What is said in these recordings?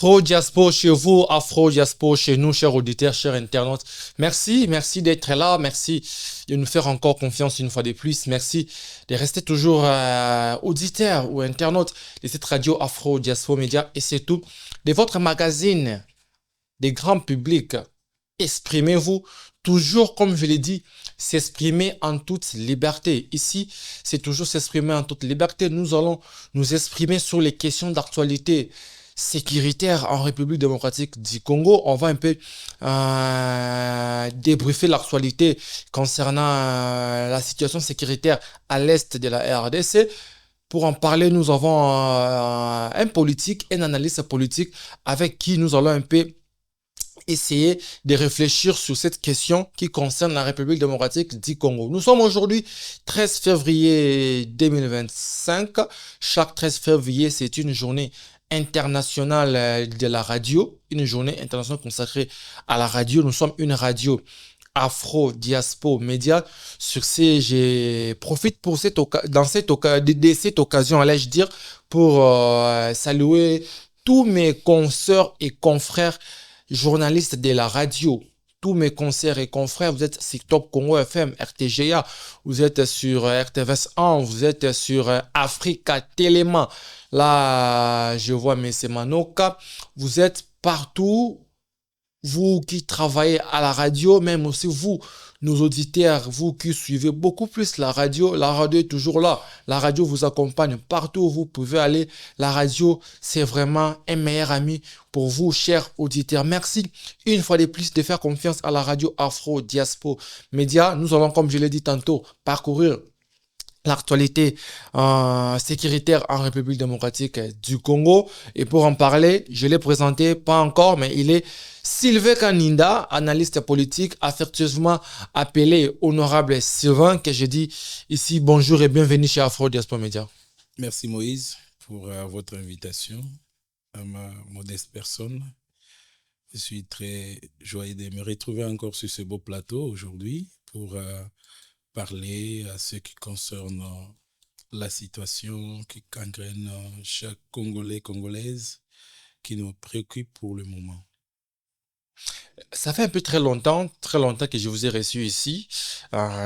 Afro-Diaspo chez vous, Afro-Diaspo chez nous, chers auditeurs, chers internautes. Merci d'être là. Merci de nous faire encore confiance une fois de plus. Merci de rester toujours auditeurs ou internautes de cette radio Afro-Diaspo Média et c'est tout de votre magazine des grands publics. Exprimez-vous toujours, comme je l'ai dit, s'exprimer en toute liberté. Ici, c'est toujours s'exprimer en toute liberté. Nous allons nous exprimer sur les questions d'actualité sécuritaire en République démocratique du Congo. On va un peu débriefer l'actualité concernant la situation sécuritaire à l'est de la RDC. Pour en parler, nous avons un politique, un analyste politique avec qui nous allons un peu essayer de réfléchir sur cette question qui concerne la République démocratique du Congo. Nous sommes aujourd'hui 13 février 2025. Chaque 13 février, c'est une journée internationale de la radio, une journée internationale consacrée à la radio. Nous sommes une radio Afro-Diaspo Média. Sur ce, je profite pour cette occasion, allais-je dire, pour saluer tous mes consoeurs et confrères journalistes de la radio. Tous mes consoeurs et confrères, vous êtes sur Top Congo FM, RTGA, vous êtes sur RTVS 1, vous êtes sur Africa Téléma. Là, je vois M. Manoka. Vous êtes partout. Vous qui travaillez à la radio, même aussi vous, nos auditeurs, vous qui suivez beaucoup plus la radio est toujours là. La radio vous accompagne partout où vous pouvez aller. La radio, c'est vraiment un meilleur ami pour vous, chers auditeurs. Merci une fois de plus de faire confiance à la radio Afro-Diaspo Média. Nous allons, comme je l'ai dit tantôt, parcourir l'actualité sécuritaire en République démocratique du Congo. Et pour en parler, je l'ai présenté, pas encore, mais il est Sylvain Kaninda, analyste politique, affectueusement appelé Honorable Sylvain, que je dis ici bonjour et bienvenue chez Afro-Diaspo Média. Merci Moïse pour votre invitation à ma modeste personne. Je suis très joyeux de me retrouver encore sur ce beau plateau aujourd'hui pour parler à ce qui concerne la situation qui gangrène chaque Congolais, Congolaise, qui nous préoccupe pour le moment. Ça fait un peu très longtemps que je vous ai reçu ici.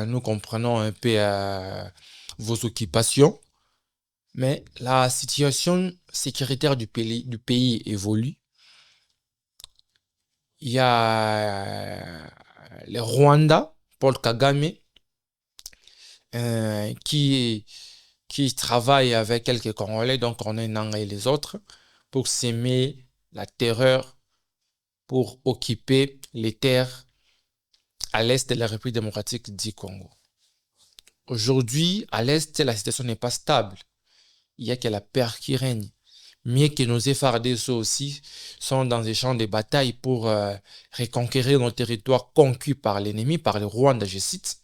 Nous comprenons un peu vos occupations, mais la situation sécuritaire du pays évolue. Il y a le Rwanda, Paul Kagame, qui travaille avec quelques Congolais, donc on est l'un et les autres, pour s'aimer la terreur, pour occuper les terres à l'est de la République démocratique du Congo. Aujourd'hui, à l'est, la situation n'est pas stable. Il y a que la peur qui règne. Mieux que nos FARDC aussi sont dans des champs de bataille pour reconquérir nos territoires conquis par l'ennemi, par le Rwanda, je cite.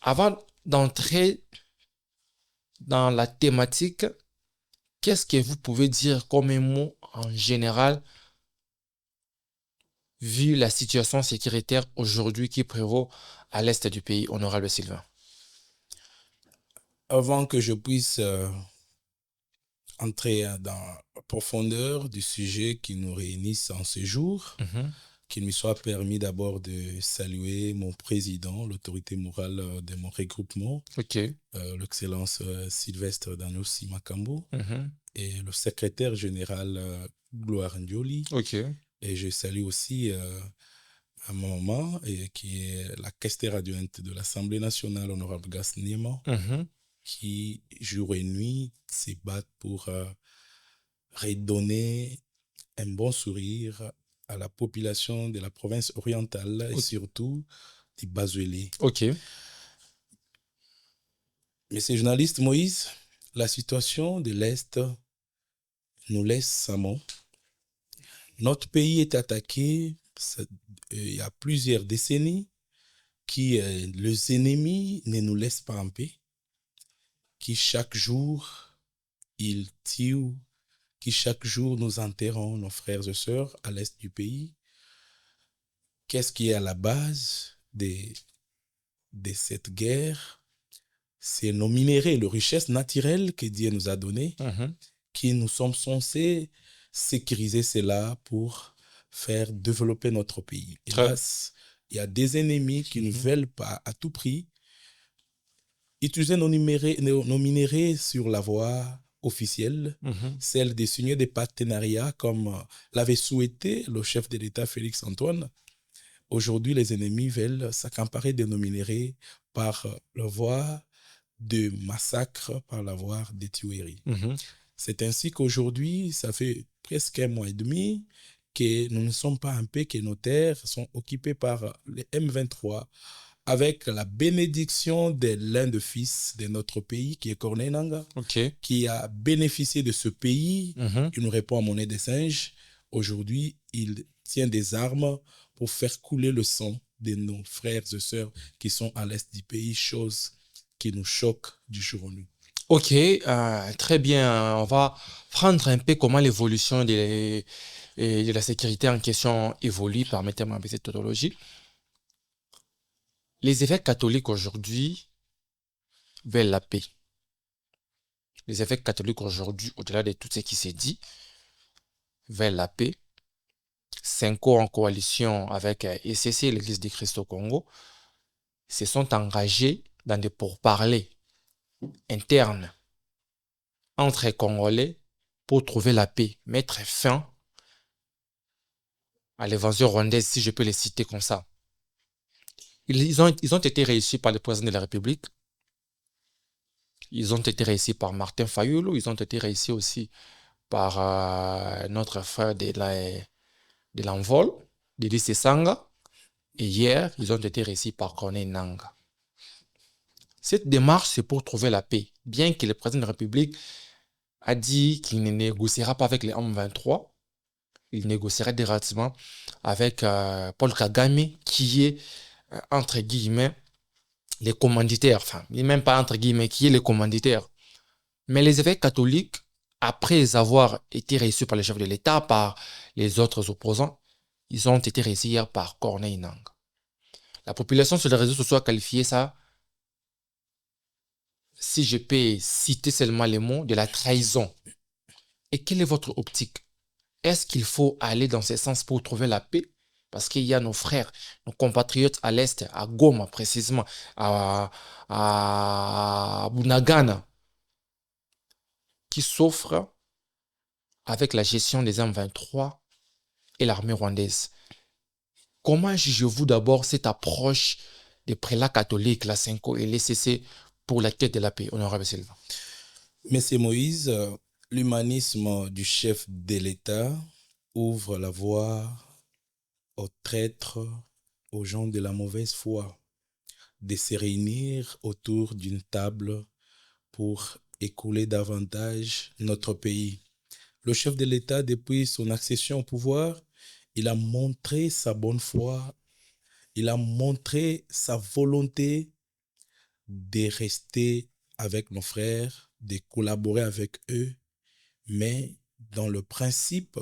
Avant d'entrer dans la thématique, qu'est-ce que vous pouvez dire comme un mot en général vu la situation sécuritaire aujourd'hui qui prévaut à l'est du pays, Honorable Sylvain? Avant que je puisse entrer dans la profondeur du sujet qui nous réunit en ce jour, qu'il me soit permis d'abord de saluer mon président, l'autorité morale de mon regroupement, l'Excellence Sylvestre Danossi Makambo, et le secrétaire général Gloire Ndioli. Et je salue aussi à mon maman, qui est la questeur adjointe de l'Assemblée nationale, Honorable Gas Nema, qui jour et nuit se battent pour redonner un bon sourire à la population de la province orientale et surtout du Bazuélé. Monsieur journaliste Moïse, la situation de l'Est nous laisse sans mots. Notre pays est attaqué Il y a plusieurs décennies qui, les ennemis ne nous laissent pas en paix, qui chaque jour, ils tuent, qui chaque jour nous enterrons nos frères et sœurs à l'est du pays. Qu'est-ce qui est à la base de cette guerre? C'est nos minéraux, les richesses naturelles que Dieu nous a données, qui nous sommes censés sécuriser cela pour faire développer notre pays. Hélas, il y a des ennemis qui ne veulent pas à tout prix utiliser nos minéraux sur la voie officielle, celle de signer des partenariats comme l'avait souhaité le chef de l'État Félix Antoine. Aujourd'hui, les ennemis veulent s'accaparer de nos minéraux par la voie de massacre, par la voie de tueries. C'est ainsi qu'aujourd'hui, ça fait presque 1 mois et demi que nous ne sommes pas en paix, que nos terres sont occupées par les M23, avec la bénédiction de l'un des fils de notre pays, qui est Corneille Nangaa, qui a bénéficié de ce pays. Il nous répond à monnaie des singes. Aujourd'hui, il tient des armes pour faire couler le sang de nos frères et sœurs qui sont à l'est du pays, chose qui nous choque du jour au lendemain. Ok, très bien. On va prendre un peu comment l'évolution de la sécurité en question évolue. Permettez-moi de cette tautologie. Les évêques catholiques aujourd'hui veulent la paix. Les évêques catholiques aujourd'hui, au-delà de tout ce qui s'est dit, veulent la paix. Senko, en coalition avec ECC, l'Église du Christ au Congo, se sont engagés dans des pourparlers internes entre Congolais pour trouver la paix, mettre fin à l'évasion rwandaise, si je peux les citer comme ça. Ils ont été réussis par le président de la République. Ils ont été réussis par Martin Fayulu. Ils ont été réussis aussi par notre frère de l'envol, Dédé Sesanga. Et hier, ils ont été réussis par Corneille Nangaa. Cette démarche, c'est pour trouver la paix. Bien que le président de la République a dit qu'il ne négociera pas avec les M23, il négociera directement avec Paul Kagame, qui est, entre guillemets, les commanditaires. Enfin, il n'est même pas entre guillemets, qui est les commanditaires. Mais les évêques catholiques, après avoir été réussis par les chefs de l'État, par les autres opposants, ils ont été réussis hier par Corneille Nangaa. La population sur les réseaux sociaux a qualifié ça, si je peux citer seulement les mots, de la trahison. Et quelle est votre optique? Est-ce qu'il faut aller dans ce sens pour trouver la paix? Parce qu'il y a nos frères, nos compatriotes à l'Est, à Goma précisément, à Bunagana, qui souffrent avec la gestion des M23 et l'armée rwandaise. Comment jugez-vous d'abord cette approche des prélats catholiques, la Senko et l'ECC pour la quête de la paix, Honorable Sylvain? Monsieur Moïse, l'humanisme du chef de l'État ouvre la voie aux traîtres, aux gens de la mauvaise foi, de se réunir autour d'une table pour écouler davantage notre pays. Le chef de l'État, depuis son accession au pouvoir, il a montré sa bonne foi, il a montré sa volonté de rester avec nos frères, de collaborer avec eux, mais dans le principe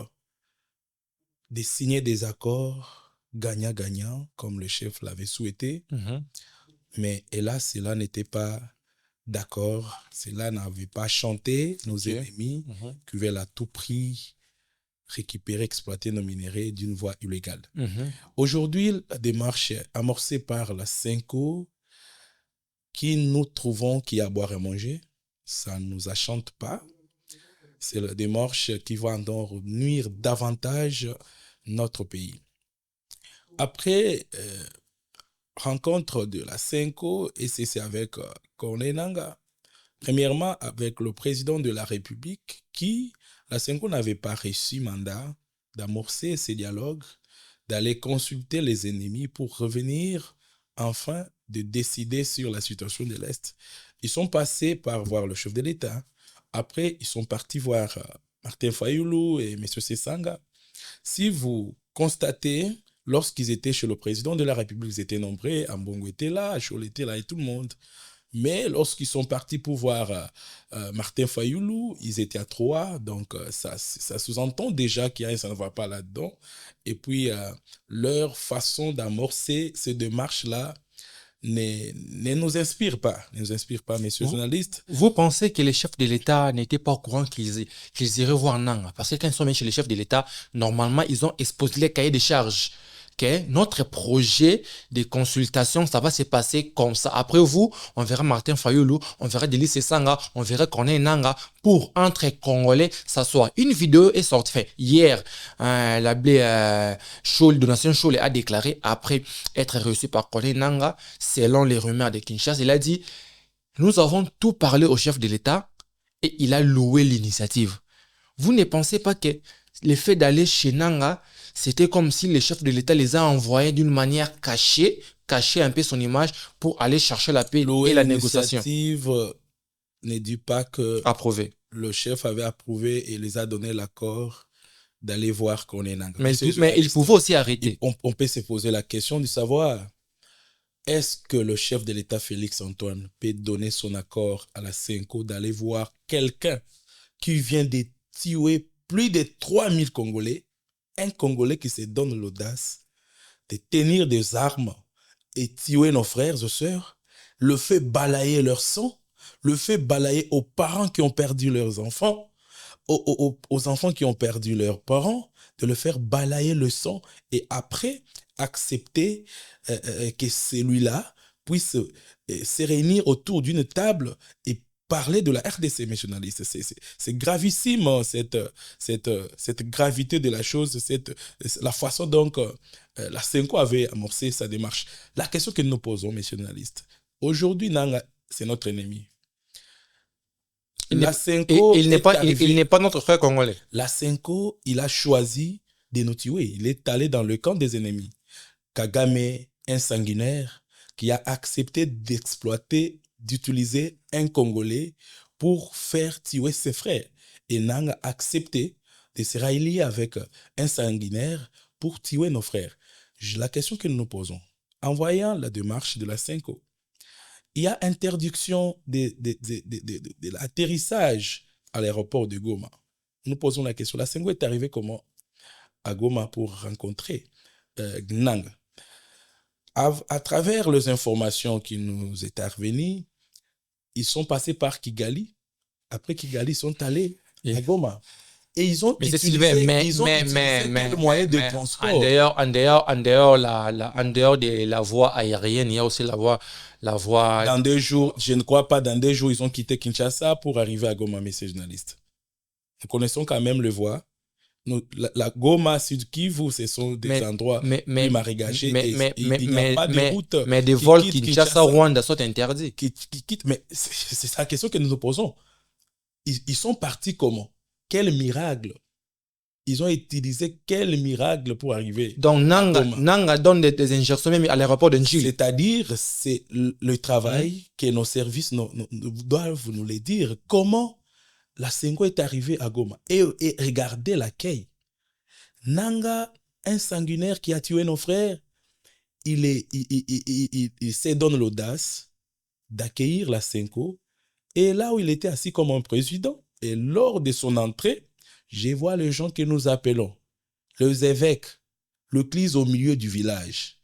de signer des accords gagnant-gagnant, comme le chef l'avait souhaité. Mais hélas, cela n'était pas d'accord. Cela n'avait pas chanté nos ennemis qui veulent à tout prix récupérer, exploiter nos minéraux d'une voie illégale. Aujourd'hui, la démarche amorcée par la Senko, qui nous trouvons qui a à boire et manger, ça ne nous achante pas. C'est la démarche qui va donc nuire davantage notre pays. Après rencontre de la Senko, et c'est avec Corneille Nangaa, premièrement avec le président de la République, qui, la Senko n'avait pas reçu mandat d'amorcer ces dialogues, d'aller consulter les ennemis pour revenir enfin de décider sur la situation de l'Est. Ils sont passés par voir le chef de l'État. Après, ils sont partis voir Martin Fayulu et M. Sesanga. Si vous constatez, lorsqu'ils étaient chez le président de la République, ils étaient nombreux, Ambongo était là, Chol était là et tout le monde. Mais lorsqu'ils sont partis pour voir Martin Fayoulou, ils étaient à 3, donc ça sous-entend déjà qu'il y a ça ne va pas là-dedans. Et puis, leur façon d'amorcer ces démarches-là ne nous inspire pas, messieurs journalistes. Vous pensez que les chefs de l'État n'étaient pas au courant qu'ils iraient voir Nanga? Parce que quand ils sont venus chez les chefs de l'État, normalement, ils ont exposé les cahiers de charges. Okay? Notre projet de consultation, ça va se passer comme ça. Après vous, on verra Martin Fayoulou, on verra Delis Sanga, on verra Corneille Nanga. Pour entre Congolais, s'asseoir. Une vidéo est sortie. Fait, hier, l'abbé Donatien Chole a déclaré, après être reçu par Corneille Nanga, selon les rumeurs de Kinshasa, il a dit « Nous avons tout parlé au chef de l'État et il a loué l'initiative. » Vous ne pensez pas que le fait d'aller chez Nanga, c'était comme si le chef de l'État les a envoyés d'une manière cachée, cacher un peu son image pour aller chercher la paix et la négociation. L'initiative ne dit pas que approuvé. Le chef avait approuvé et les a donné l'accord d'aller voir Corneille Nanga. Mais il pouvait aussi arrêter. On peut se poser la question de savoir, est-ce que le chef de l'État Félix Antoine peut donner son accord à la CENCO d'aller voir quelqu'un qui vient de tuer plus de 3000 Congolais, un Congolais qui se donne l'audace de tenir des armes et tuer nos frères et sœurs, le fait balayer leur sang, le fait balayer aux parents qui ont perdu leurs enfants, aux enfants qui ont perdu leurs parents, de le faire balayer le sang et après accepter que celui-là puisse se réunir autour d'une table et parler de la RDC, mes journalistes. C'est gravissime, cette gravité de la chose, la façon dont la CENCO avait amorcé sa démarche. La question que nous nous posons, mes journalistes, aujourd'hui, Nanga, c'est notre ennemi. Il n'est pas notre frère congolais. La CENCO, il a choisi de nous tuer. Il est allé dans le camp des ennemis. Kagame, un sanguinaire, qui a accepté d'exploiter, d'utiliser un Congolais pour faire tuer ses frères. Et Nanga a accepté de se rallier avec un sanguinaire pour tuer nos frères. La question que nous nous posons, en voyant la démarche de la CENCO, il y a interdiction de l'atterrissage à l'aéroport de Goma. Nous posons la question, la CENCO est arrivée comment à Goma pour rencontrer Nanga? À travers les informations qui nous est parvenues, ils sont passés par Kigali. Après Kigali, ils sont allés à Goma. Et ils ont utilisé le moyen de transport. En dehors de la voie aérienne, il y a aussi la voie... Dans 2 jours, je ne crois pas, dans 2 jours, ils ont quitté Kinshasa pour arriver à Goma, messieurs journalistes. Nous connaissons quand même le voie. La Goma, Sud Kivu, ce sont des endroits plus marécagés. Il n'y a pas de route. Mais des vols Kinshasa-Rwanda sont interdits. Mais c'est la question que nous nous posons. Ils sont partis comment? Quel miracle? Ils ont utilisé quel miracle pour arriver? Donc Nanga donne des injections même à l'aéroport de Njili. C'est-à-dire, c'est le travail que nos services doivent nous le dire. Comment la CENCO est arrivée à Goma? Et regardez l'accueil. Nanga, un sanguinaire qui a tué nos frères, il se donne l'audace d'accueillir la CENCO. Et là où il était assis comme un président, et lors de son entrée, je vois les gens que nous appelons les évêques, l'église au milieu du village.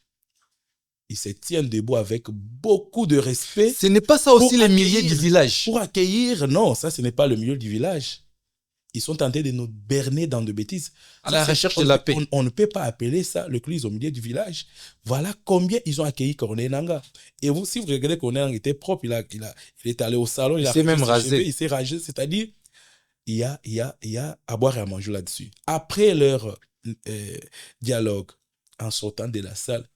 Ils se tiennent debout avec beaucoup de respect. Ce n'est pas ça aussi les milieux du village. Pour accueillir, non, ça ce n'est pas le milieu du village. Ils sont tentés de nous berner dans de bêtises. À la recherche de la paix. On ne peut pas appeler ça l'église au milieu du village. Voilà combien ils ont accueilli Corneille Nanga. Et vous, si vous regardez, Corneille Nanga était propre, il est allé au salon, il s'est même rasé. Il s'est rasé, c'est-à-dire, il y a à boire et à manger là-dessus. Après leur dialogue, en sortant de la salle,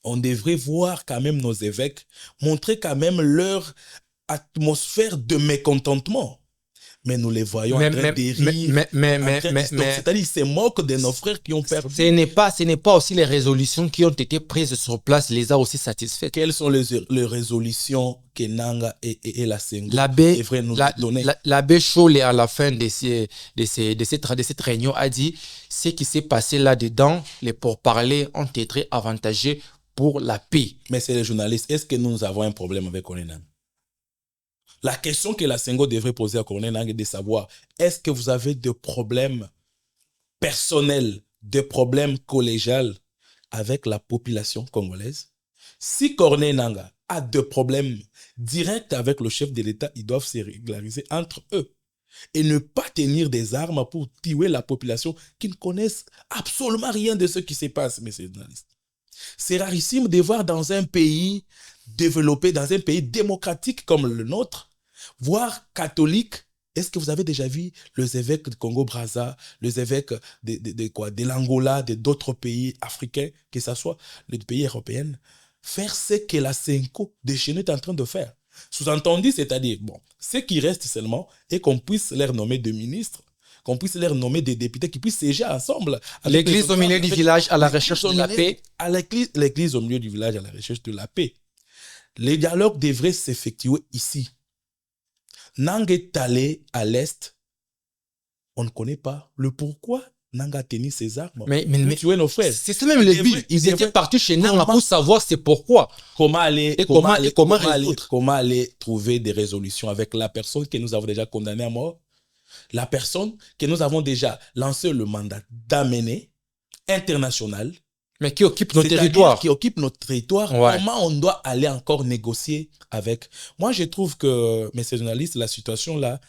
on devrait voir quand même nos évêques montrer quand même leur atmosphère de mécontentement. Mais nous les voyons en train d'hérir. C'est-à-dire qu'ils se moquent de nos frères qui ont perdu. Ce n'est pas aussi les résolutions qui ont été prises sur place les a aussi satisfaites. Quelles sont les résolutions que Nanga et la Senghor devraient nous donner? L'abbé Cholé, à la fin de cette réunion, a dit ce qui s'est passé là-dedans, les pourparlers ont été avantageux pour la paix. Mais c'est les journalistes. Est-ce que nous avons un problème avec Corneille Nangaa? La question que la Senghor devrait poser à Corneille Nangaa est de savoir, est-ce que vous avez des problèmes personnels, des problèmes collégiaux avec la population congolaise? Si Corneille Nangaa a des problèmes directs avec le chef de l'État, ils doivent se régulariser entre eux et ne pas tenir des armes pour tuer la population qui ne connaissent absolument rien de ce qui se passe, messieurs les journalistes. C'est rarissime de voir dans un pays développé, dans un pays démocratique comme le nôtre, voire catholique. Est-ce que vous avez déjà vu les évêques de Congo-Brazza, les évêques de l'Angola, d'autres pays africains, que ce soit les pays européens, faire ce que la Senghor déchaînée est en train de faire? Sous-entendu, c'est-à-dire, bon, ce qui reste seulement est qu'on puisse leur nommer des ministres, qu'on puisse leur nommer des députés qui puissent siéger ensemble. L'église au milieu du village à la recherche de la paix. L'église au milieu du village à la recherche de la paix. Les dialogues devraient s'effectuer ici. Nangaa est allé à l'Est. On ne connaît pas le pourquoi Nangaa a tenu ses armes. Mais tuer nos frères. C'est ça même le but. Ils étaient partis chez Nangaa pour savoir c'est pourquoi. Comment aller trouver des résolutions avec la personne que nous avons déjà condamnée à mort, la personne que nous avons déjà lancé le mandat d'amener international. Mais qui occupe nos territoires. Qui occupe notre territoire. Ouais. Comment on doit aller encore négocier avec? Moi, je trouve que, messieurs les journalistes, la situation là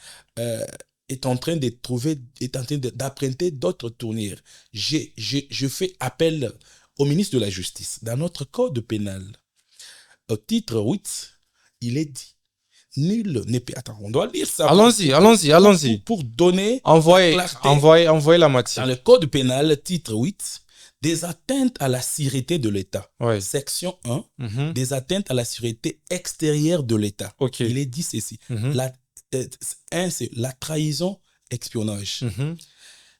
est en train d'apprêter d'autres tournures. Je fais appel au ministre de la Justice. Dans notre code pénal, au titre 8, il est dit: nul n'est pas... Attends, on doit lire ça. Allons-y. Pour donner... Envoyez la matière. Dans le code pénal, titre 8, des atteintes à la sûreté de l'État. Ouais. Section 1, des atteintes à la sûreté extérieure de l'État. Okay. Il est dit ceci. C'est la trahison, espionnage.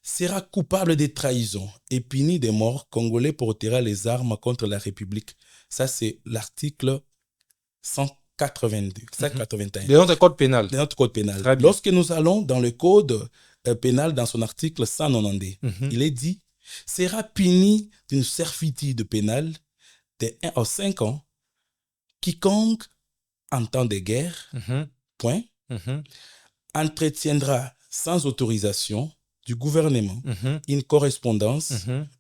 Sera coupable de trahison et puni de mort, Congolais portera les armes contre la République. Ça, c'est l'article 182, 181. De notre code pénal. Lorsque nous allons dans le code pénal, dans son article 190, il est dit: sera puni d'une servitude pénale de 1 à 5 ans quiconque, en temps de guerre, entretiendra sans autorisation du gouvernement une correspondance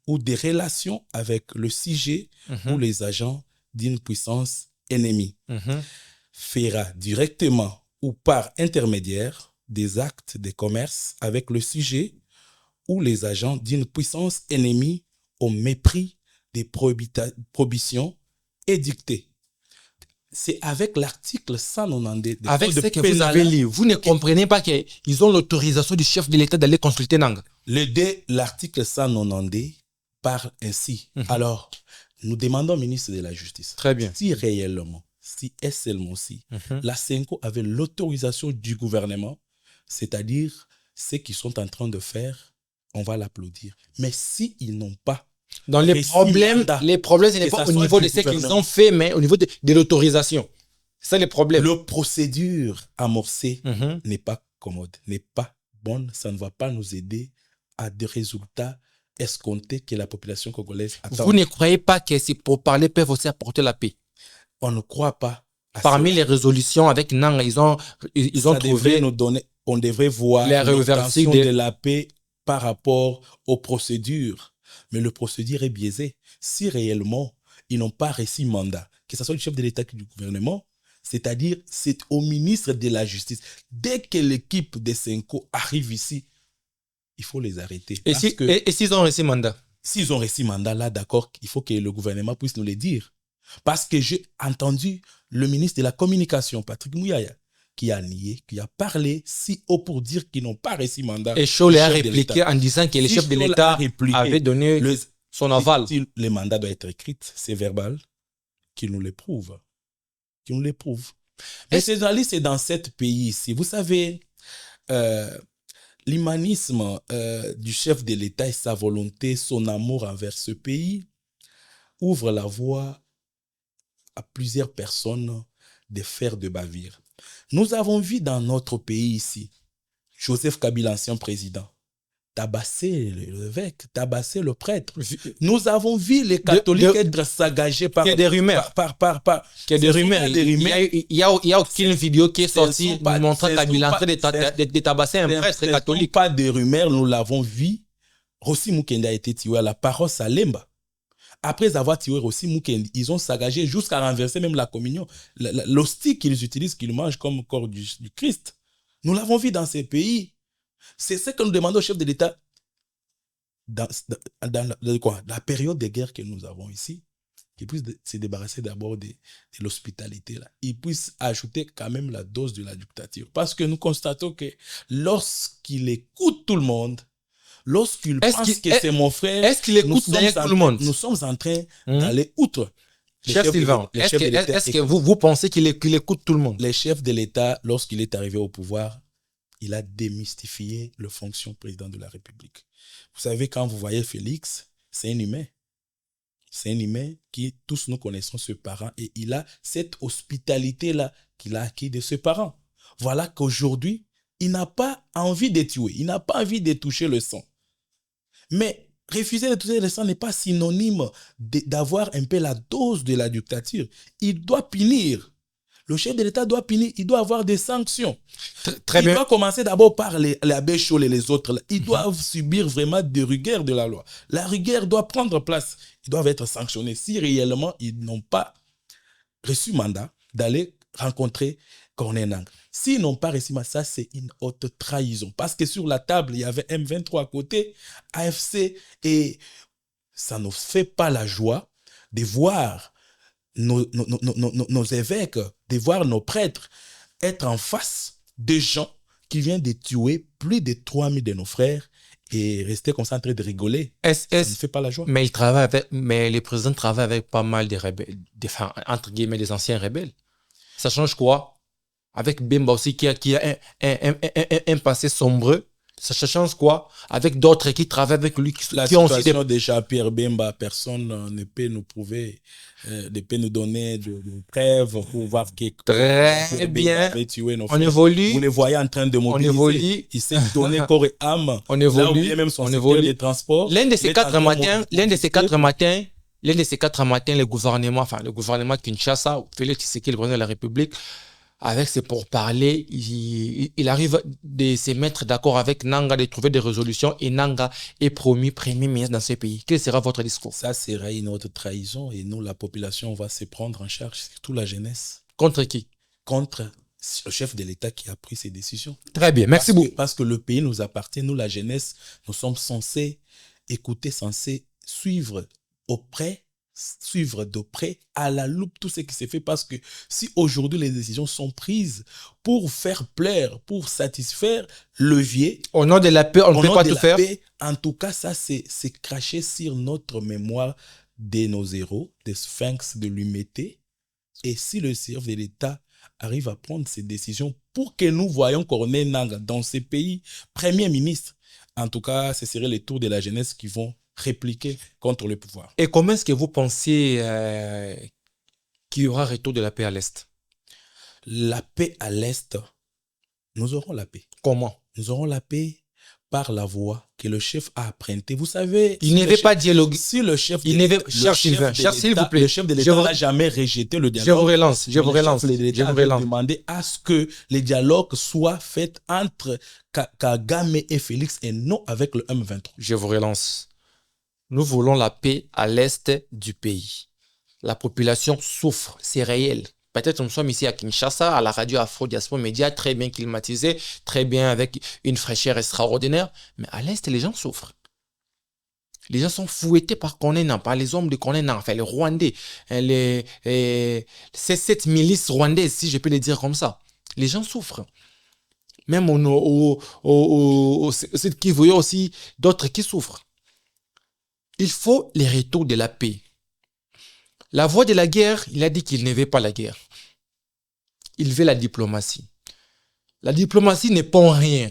ou des relations avec le sujet ou les agents d'une puissance ennemie, fera directement ou par intermédiaire des actes de commerce avec le sujet ou les agents d'une puissance ennemie au mépris des prohibitions édictées. C'est avec l'article 192 de avec ce que vous avez lu, vous ne comprenez pas qu'ils ont l'autorisation du chef de l'État d'aller consulter Nangaa. L'article 192 parle ainsi. Alors, nous demandons au ministre de la Justice, très bien, si réellement, la Senghor avait l'autorisation du gouvernement, c'est-à-dire ce qu'ils sont en train de faire, on va l'applaudir. Mais s'ils n'ont pas, dans les problèmes, ce n'est pas au niveau de ce qu'ils ont fait, mais au niveau de l'autorisation. C'est ça les problèmes. La procédure amorcée n'est pas commode, n'est pas bonne. Ça ne va pas nous aider à des résultats escomptés que la population congolaise attend. Vous ne croyez pas que ces pourparlers peuvent aussi apporter la paix? On ne croit pas. Parmi les résolutions avec Nangaa, ils ont trouvé... On devrait voir l'obtention de la paix par rapport aux procédures. Mais le procédure est biaisé. Si réellement, ils n'ont pas reçu mandat, que ce soit le chef de l'État ou du gouvernement, c'est-à-dire c'est au ministre de la Justice. Dès que l'équipe de Senghor arrive ici, il faut les arrêter. Et s'ils ont reçu mandat? S'ils ont reçu mandat, là, d'accord, il faut que le gouvernement puisse nous le dire. Parce que j'ai entendu le ministre de la Communication, Patrick Mouyaya, qui a nié, qui a parlé si haut pour dire qu'ils n'ont pas reçu mandat. Et Cholé a répliqué en disant que le chef de l'État avait donné son aval. Si le mandat doit être écrit, c'est verbal, qu'il nous le prouve. Mais c'est dans ce pays ici. Vous savez, l'humanisme du chef de l'État et sa volonté, son amour envers ce pays ouvre la voie à plusieurs personnes de faire de bavure. Nous avons vu dans notre pays ici, Joseph Kabila, ancien président, tabasser l'évêque, tabasser le prêtre. Nous avons vu les catholiques être sagagés par... Il y a des rumeurs. Il y a des rumeurs. Il y a aucune vidéo qui est sortie montrant Kabila en train de tabasser un prêtre catholique. Pas de rumeurs, nous l'avons vu. Rossi Mukendi a été tué à la paroisse à Lemba. Après avoir tué Rossi Mukendi, ils ont sagagé jusqu'à renverser même la communion. L'hostie qu'ils utilisent, qu'ils mangent comme corps du Christ. Nous l'avons vu dans ces pays. C'est ce que nous demandons au chef de l'État dans la période de guerre que nous avons ici, qu'il puisse se débarrasser d'abord de l'hospitalité. Il puisse ajouter quand même la dose de la dictature. Parce que nous constatons que lorsqu'il écoute tout le monde, lorsqu'il pense que c'est mon frère, est-ce qu'il écoute derrière tout le monde? Nous sommes en train d'aller outre. Cher Sylvain, est-ce que vous pensez qu'il écoute tout le monde? Le chef de l'État, lorsqu'il est arrivé au pouvoir, il a démystifié la fonction président de la République. Vous savez, quand vous voyez Félix, c'est un humain. C'est un humain qui, tous nous connaissons ce parent, et il a cette hospitalité-là qu'il a acquis de ses parents. Voilà qu'aujourd'hui, il n'a pas envie de tuer, il n'a pas envie de toucher le sang. Mais refuser de toucher le sang n'est pas synonyme d'avoir un peu la dose de la dictature. Il doit punir. Le chef de l'État doit punir, il doit avoir des sanctions. Très bien. Il doit commencer d'abord par les abbés Chol et les autres. Ils doivent subir vraiment des rigueurs de la loi. La rigueur doit prendre place. Ils doivent être sanctionnés si réellement ils n'ont pas reçu mandat d'aller rencontrer Corneille Nangaa. S'ils n'ont pas reçu mandat, ça c'est une haute trahison. Parce que sur la table, il y avait M23 à côté, AFC, et ça ne fait pas la joie de voir nos évêques, de voir nos prêtres être en face de gens qui viennent de tuer plus de 3000 de nos frères et rester comme ça en train de rigoler. Ça ne fait pas la joie. Mais les présidents travaillent avec pas mal de rebelles, entre guillemets, des anciens rebelles. Ça change quoi? Avec Bemba aussi qui a un passé sombreux. Ça change quoi? Avec d'autres qui travaillent avec lui. La situation de Jean-Pierre Bemba, personne ne peut nous prouver, ne peut nous donner de preuves pour voir que très bien. On évolue. Vous les voyez en train de mobiliser. On évolue. Il s'est donné corps et âme. On évolue. Là, même son secteur des transports. L'un de ces 4 matins, le gouvernement Kinshasa, Félix Tshisekedi, le président de la République, avec ses pourparlers, il arrive de se mettre d'accord avec Nangaa, de trouver des résolutions, et Nangaa est promu premier ministre dans ce pays. Quel sera votre discours? Ça sera une autre trahison, et nous, la population, on va se prendre en charge, surtout la jeunesse. Contre qui? Contre le chef de l'État qui a pris ces décisions. Très bien, merci beaucoup. Parce que le pays nous appartient, nous, la jeunesse, nous sommes censés écouter, censés suivre de près à la loupe tout ce qui s'est fait, parce que si aujourd'hui les décisions sont prises pour faire plaire, pour satisfaire levier, au nom de la paix, on ne peut pas tout faire. En tout cas, ça c'est craché sur notre mémoire de nos héros, des sphinx de l'humanité. Et si le chef de l'État arrive à prendre ces décisions pour que nous voyions Corneille Nangaa dans ces pays, premier ministre, en tout cas, ce serait les tours de la jeunesse qui vont répliquer contre le pouvoir. Et comment est-ce que vous pensez qu'il y aura retour de la paix à l'Est? La paix à l'Est, nous aurons la paix. Comment? Nous aurons la paix par la voie que le chef a empruntée. Vous savez... Il ne veut pas dialoguer. Si le chef... Cher Sylvain, s'il vous plaît. Le chef de l'État n'a jamais rejeté le dialogue. Je vous relance. Le chef de l'État a demandé à ce que les dialogues soient faits entre Kagame et Félix et non avec le M23. Je vous relance. Nous voulons la paix à l'est du pays. La population souffre, c'est réel. Peut-être nous sommes ici à Kinshasa, à la radio Afro Diaspora Média, très bien climatisé, très bien avec une fraîcheur extraordinaire. Mais à l'est, les gens souffrent. Les gens sont fouettés par Corneille Nangaa, par les hommes de Corneille Nangaa, enfin les Rwandais, c'est cette milice rwandaise, si je peux le dire comme ça. Les gens souffrent. Même au Kivu, il y a aussi d'autres qui souffrent. Il faut les retours de la paix. La voie de la guerre, il a dit qu'il ne veut pas la guerre. Il veut la diplomatie. La diplomatie n'est pas rien.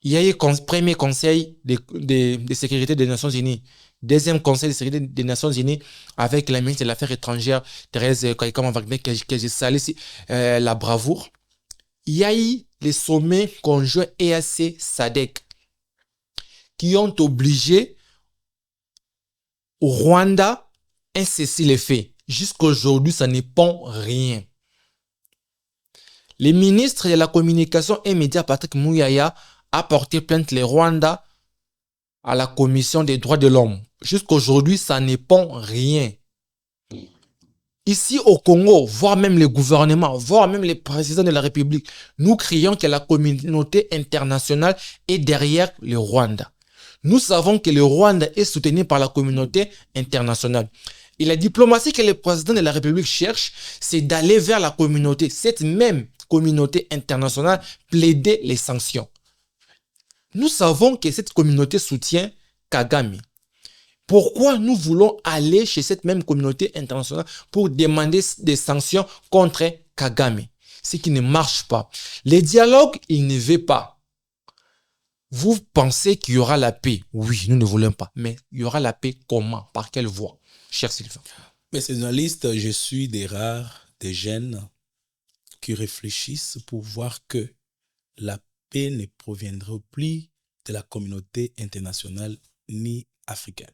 Il y a eu le premier conseil de sécurité des Nations Unies, deuxième conseil de sécurité des Nations Unies avec la ministre des Affaires étrangères, Thérèse Wagner, que j'ai salué la bravoure. Il y a eu les sommets conjoints EAC-SADC qui ont obligé au Rwanda un cessez-le-feu. Jusqu'à aujourd'hui, ça n'est pas rien. Le ministre de la Communication et Médias, Patrick Muyaya, a porté plainte les Rwanda à la Commission des droits de l'homme. Jusqu'à aujourd'hui, ça n'est pas rien. Ici au Congo, voire même les gouvernements, voire même les présidents de la République, nous crions que la communauté internationale est derrière le Rwanda. Nous savons que le Rwanda est soutenu par la communauté internationale. Et la diplomatie que le président de la République cherche, c'est d'aller vers la communauté, cette même communauté internationale, plaider les sanctions. Nous savons que cette communauté soutient Kagame. Pourquoi nous voulons aller chez cette même communauté internationale pour demander des sanctions contre Kagame? Ce qui ne marche pas. Les dialogues, il ne veut pas. Vous pensez qu'il y aura la paix? Oui, nous ne voulons pas. Mais il y aura la paix comment? Par quelle voie? Cher Sylvain. Mais ces journalistes, je suis des rares, des jeunes qui réfléchissent pour voir que la paix ne proviendra plus de la communauté internationale ni africaine.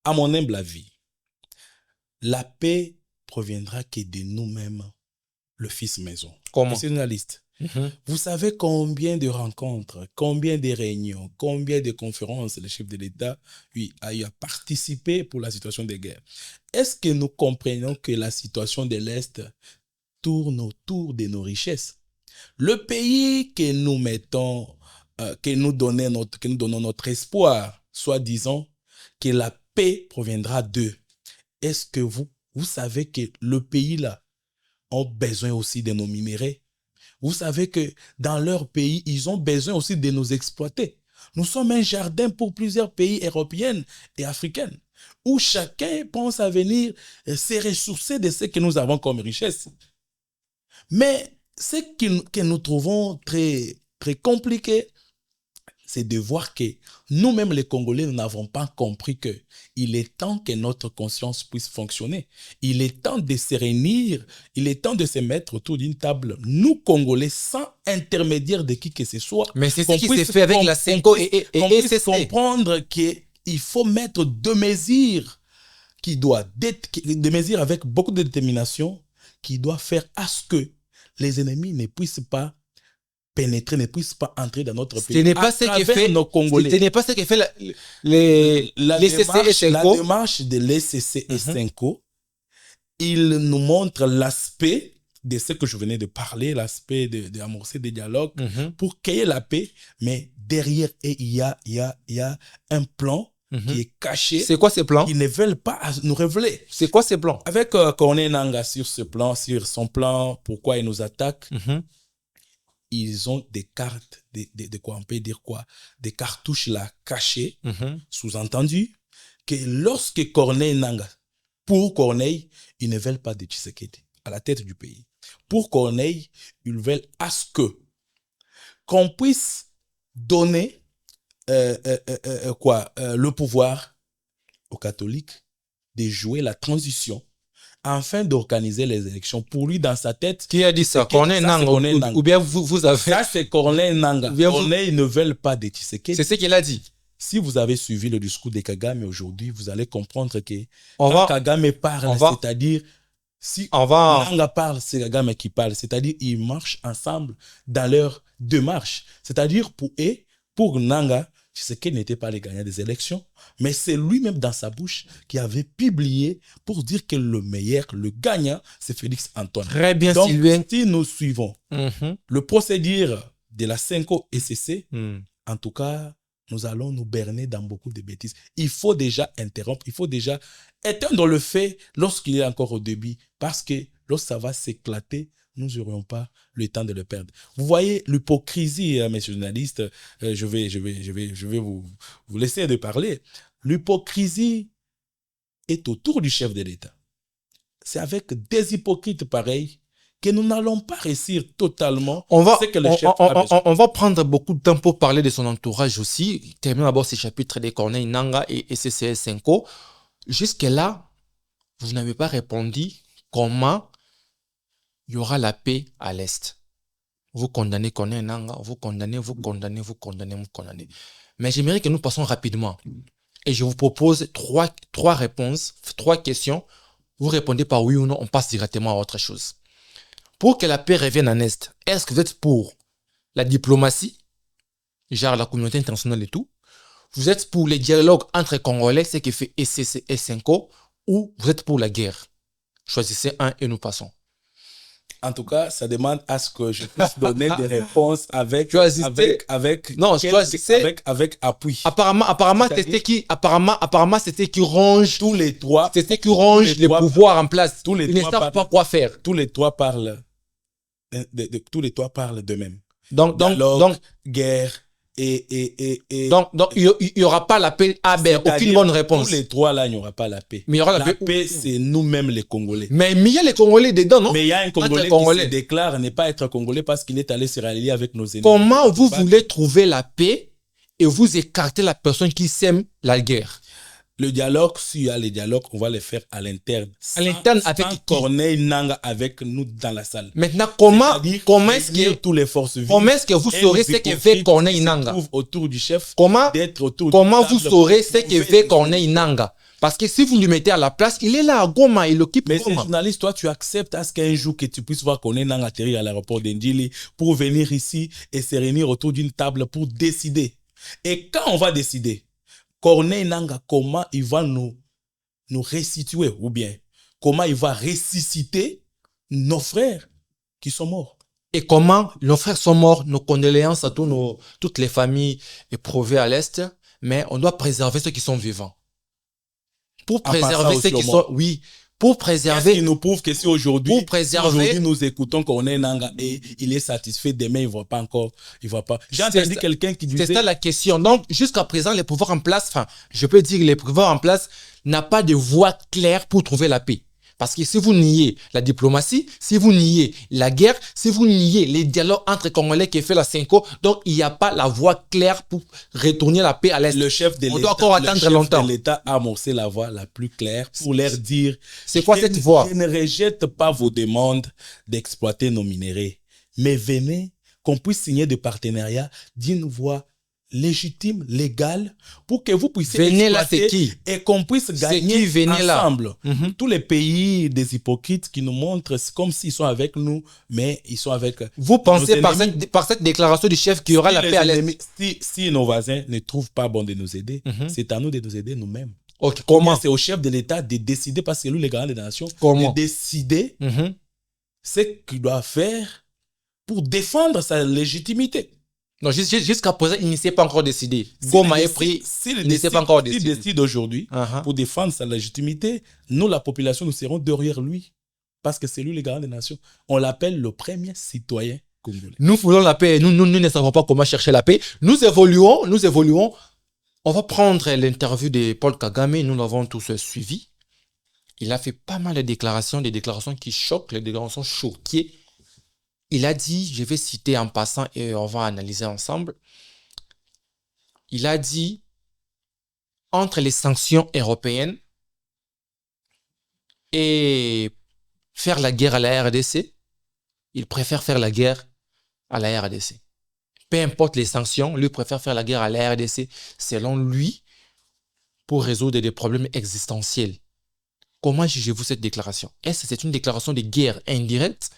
À mon humble avis, la paix proviendra que de nous-mêmes, le Fils maison. Comment? C'est une liste. Vous savez combien de rencontres, combien de réunions, combien de conférences le chef de l'État a eu à participer pour la situation de guerre. Est-ce que nous comprenons que la situation de l'Est tourne autour de nos richesses? Le pays que nous mettons, que nous donnons notre espoir, soi-disant que la paix proviendra d'eux. Est-ce que vous savez que le pays-là a besoin aussi de nos minéraux? Vous savez que dans leur pays, ils ont besoin aussi de nous exploiter. Nous sommes un jardin pour plusieurs pays européens et africains, où chacun pense à venir se ressourcer de ce que nous avons comme richesse. Mais ce que nous trouvons très, très compliqué, c'est de voir que nous-mêmes les Congolais, nous n'avons pas compris qu'il est temps que notre conscience puisse fonctionner. Il est temps de se réunir, il est temps de se mettre autour d'une table, nous Congolais, sans intermédiaire de qui que ce soit. Mais c'est ce qui s'est fait avec la CENCO et puisse comprendre qu'il faut mettre deux mesures des mesures avec beaucoup de détermination qui doivent faire à ce que les ennemis ne puissent pas pénétrer, ne puissent pas entrer dans notre pays. Ce n'est pas ce que fait nos Congolais. Ce n'est pas ce que fait la démarche de l'ECC et CENCO. Il nous montre l'aspect de ce que je venais de parler, l'aspect d'amorcer des dialogues pour qu'il y ait la paix, mais derrière, il y a un plan qui est caché. C'est quoi ce plan? Ils ne veulent pas nous révéler. C'est quoi ce plan? Avec Corneille Nangaa sur son plan, pourquoi il nous attaque, ils ont des cartes, de quoi on peut dire quoi, des cartouches là cachées, sous-entendu que lorsque Corneille Nangaa, pour Corneille, ils ne veulent pas de Tshisekedi à la tête du pays. Pour Corneille, ils veulent à ce que qu'on puisse donner le pouvoir aux catholiques de jouer la transition afin d'organiser les élections. Pour lui, dans sa tête... Qui a dit ça? Corneille Nangaa. Ou bien vous avez... Ça, c'est Corneille Nangaa. Corneille ne veulent pas de Tshisekedi. C'est ce qu'il a dit. Si vous avez suivi le discours de Kagame aujourd'hui, vous allez comprendre que quand Kagame parle, c'est-à-dire... Si Nangaa parle, c'est Kagame qui parle. C'est-à-dire ils marchent ensemble dans leur démarche. C'est-à-dire pour Nangaa, Tshisekedi n'était pas le gagnant des élections, mais c'est lui-même dans sa bouche qui avait publié pour dire que le meilleur, le gagnant, c'est Félix Antoine. Très bien, donc, Sylvain. Si nous suivons le procédure de la CENCO ECC, en tout cas, nous allons nous berner dans beaucoup de bêtises. Il faut déjà interrompre, il faut déjà éteindre le fait lorsqu'il est encore au début, parce que lorsque ça va s'éclater, nous n'aurons pas le temps de le perdre. Vous voyez l'hypocrisie, messieurs journalistes, je vais vous laisser de parler. L'hypocrisie est autour du chef de l'État. C'est avec des hypocrites pareils que nous n'allons pas réussir totalement. On va prendre beaucoup de temps pour parler de son entourage aussi. Terminons d'abord ces chapitres de Corneille Nangaa et CCS Senko. Jusque-là, vous n'avez pas répondu comment il y aura la paix à l'Est. Vous condamnez Corneille Nangaa, vous condamnez. Mais j'aimerais que nous passions rapidement. Et je vous propose trois réponses, 3 questions. Vous répondez par oui ou non, on passe directement à autre chose. Pour que la paix revienne en Est, est-ce que vous êtes pour la diplomatie, genre la communauté internationale et tout? Vous êtes pour les dialogues entre Congolais, ce qui fait ECC et Senko, ou vous êtes pour la guerre? Choisissez un et nous passons. En tout cas, ça demande à ce que je puisse donner des réponses avec appui. Apparemment, c'était qui ronge tous les trois. C'était qui ronge les pouvoirs en place. Ils ne savent pas quoi faire. Tous les trois parlent d'eux-mêmes. Donc, guerre donc il n'y aura pas la paix. Aucune bonne réponse. Tous les trois là, il n'y aura pas la paix. Mais il y aura la paix, c'est nous-mêmes les Congolais. Mais il y a les Congolais dedans, non? Mais il y a un Congolais qui se déclare ne pas être Congolais parce qu'il est allé se rallier avec nos ennemis. Comment vous voulez trouver la paix et vous écartez la personne qui sème la guerre? Le dialogue, s'il y a les dialogues, on va les faire à l'interne. Avec Corneille Nangaa avec nous dans la salle. Maintenant, comment est-ce que vous saurez ce que fait Corneille Nangaa autour du chef? Comment vous saurez ce que fait Corneille Nangaa? Parce que si vous lui mettez à la place, il est là à Goma, il occupe Goma. Mais c'est journaliste, toi, tu acceptes à ce qu'un jour que tu puisses voir Corneille Nangaa atterrir à l'aéroport d'Indili pour venir ici et se réunir autour d'une table pour décider. Et quand on va décider, Corneille Nangaa, comment il va nous restituer, ou bien comment il va ressusciter nos frères qui sont morts. Et comment nos frères sont morts, nos condoléances à toutes les familles éprouvées à l'Est, mais on doit préserver ceux qui sont vivants. Pour préserver ceux qui sont... Oui, pour préserver... Qu'est-ce qui nous prouve que si aujourd'hui nous écoutons Corneille Nangaa et il est satisfait, demain il ne va pas encore... J'ai entendu quelqu'un qui disait... C'est ça la question. Donc, jusqu'à présent, les pouvoirs en place, je peux dire que les pouvoirs en place n'ont pas de voie claire pour trouver la paix. Parce que si vous niez la diplomatie, si vous niez la guerre, si vous niez les dialogues entre Congolais qui fait la Senko, donc il n'y a pas la voie claire pour retourner la paix à l'Est. Le chef de l'État a amorcé la voie la plus claire pour leur dire... C'est quoi cette voie? Je ne rejette pas vos demandes d'exploiter nos minéraux, mais venez qu'on puisse signer des partenariats d'une voie légitime, légale, pour que vous puissiez exploiter et qu'on puisse gagner ensemble. Tous les pays des hypocrites qui nous montrent comme s'ils sont avec nous, mais ils sont avec... Vous pensez par cette déclaration du chef qu'il y aura la paix à l'Est? Si nos voisins ne trouvent pas bon de nous aider, c'est à nous de nous aider nous-mêmes. Okay, comment? C'est au chef de l'État de décider, parce que c'est lui le garant des nations, de décider ce qu'il doit faire pour défendre sa légitimité. Non, jusqu'à présent, il ne s'est pas encore décidé. Goma est pris, il ne s'est pas encore décidé. S'il décide aujourd'hui pour défendre sa légitimité, nous, la population, nous serons derrière lui. Parce que c'est lui le garant des nations. On l'appelle le premier citoyen congolais. Nous voulons la paix. Nous ne savons pas comment chercher la paix. Nous évoluons. On va prendre l'interview de Paul Kagame. Nous l'avons tous suivi. Il a fait pas mal de déclarations, des déclarations qui choquent, des déclarations choquées. Il a dit, je vais citer en passant et on va analyser ensemble. Il a dit, entre les sanctions européennes et faire la guerre à la RDC, il préfère faire la guerre à la RDC. Peu importe les sanctions, lui préfère faire la guerre à la RDC, selon lui, pour résoudre des problèmes existentiels. Comment jugez-vous cette déclaration? Est-ce que c'est une déclaration de guerre indirecte?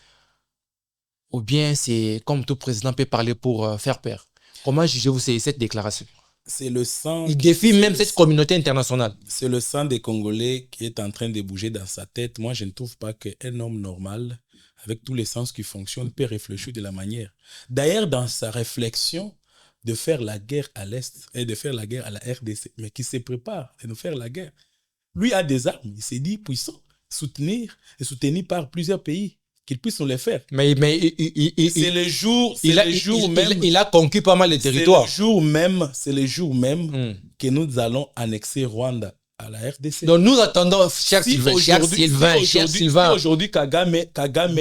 Ou bien c'est comme tout président peut parler pour faire peur? Comment jugez-vous cette déclaration? C'est le sang... Il défie même cette communauté internationale. C'est le sang des Congolais qui est en train de bouger dans sa tête. Moi, je ne trouve pas qu'un homme normal, avec tous les sens qui fonctionnent, peut réfléchir de la manière. D'ailleurs, dans sa réflexion de faire la guerre à l'Est et de faire la guerre à la RDC, mais qui se prépare de nous faire la guerre. Lui a des armes, il s'est dit puissant, soutenu par plusieurs pays. Qu'il puisse nous les faire. Mais c'est le jour même. Il a conquis pas mal de territoires. C'est le jour même que nous allons annexer Rwanda à la RDC. Donc nous attendons, cher Sylvain. Aujourd'hui, Kagame.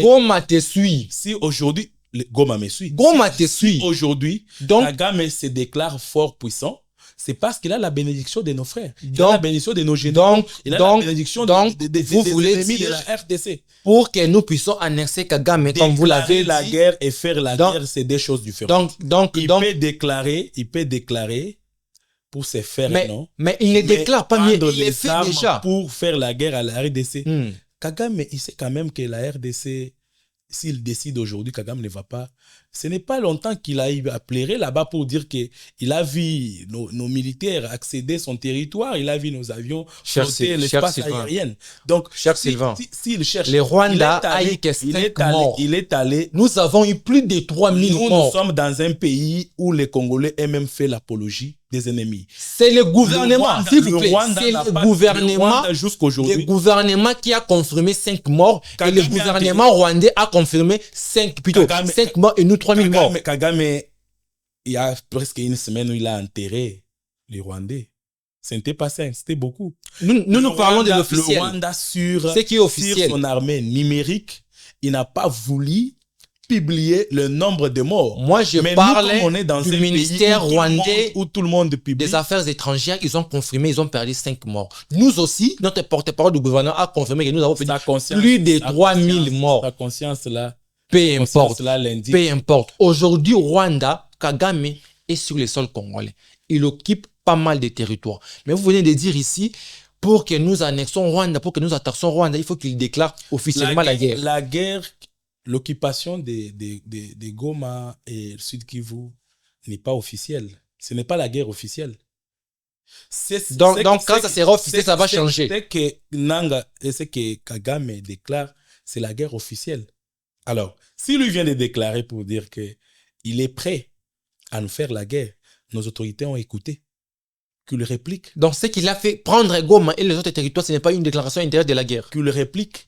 Goma te suit. Si aujourd'hui, Goma me suit. Goma te suit. Si aujourd'hui, Kagame se déclare fort puissant, c'est parce qu'il a la bénédiction de nos frères. Il a la bénédiction de nos généraux. Il a la bénédiction des ennemis de la RDC. Pour que nous puissions annexer Kagame, comme vous l'avez dit. La guerre et faire la guerre, c'est des choses différentes. Il peut déclarer pour se faire, non? Mais il ne déclare pas, mais il le fait déjà. Pour faire la guerre à la RDC. Kagame, il sait quand même que la RDC, s'il décide aujourd'hui, Kagame ne va pas. Ce n'est pas longtemps qu'il a appelé là-bas pour dire qu'il a vu nos militaires accéder à son territoire, il a vu nos avions flotter l'espace aérien. Donc, cher Sylvain, s'il cherche, le Rwanda a eu que 5 morts. Il est allé. Nous avons eu plus de 3000 morts. Nous sommes dans un pays où les Congolais ont même fait l'apologie des ennemis. C'est le gouvernement, s'il vous plaît, c'est le gouvernement qui a confirmé 5 morts et le gouvernement rwandais a confirmé 5 morts et nous 3000 morts. Kagame, il y a presque une semaine où il a enterré les Rwandais. Ce n'était pas 5, c'était beaucoup. Nous parlons de l'officiel. Le Rwanda sur son armée numérique, il n'a pas voulu publier le nombre de morts. Moi, je parle du ministère rwandais où tout le monde publie. Des Affaires étrangères, ils ont confirmé, ils ont perdu 5 morts. Nous aussi, notre porte-parole du gouvernement a confirmé que nous avons perdu plus de 3000 morts. Ta conscience là. Peu importe. Aujourd'hui, Rwanda, Kagame est sur le sol congolais. Il occupe pas mal de territoires. Mais vous venez de dire ici, pour que nous annexons Rwanda, pour que nous attaquions Rwanda, il faut qu'il déclare officiellement la guerre. La guerre, l'occupation des Goma et Sud Kivu n'est pas officielle. Ce n'est pas la guerre officielle. Donc quand ça sera officiel, ça va changer. Ce que Kagame déclare, c'est la guerre officielle. Alors, si lui vient de déclarer pour dire qu'il est prêt à nous faire la guerre, nos autorités ont écouté, qu'il réplique. Donc, ce qu'il a fait, prendre Goma et les autres territoires, ce n'est pas une déclaration intérieure de la guerre. Qu'il réplique.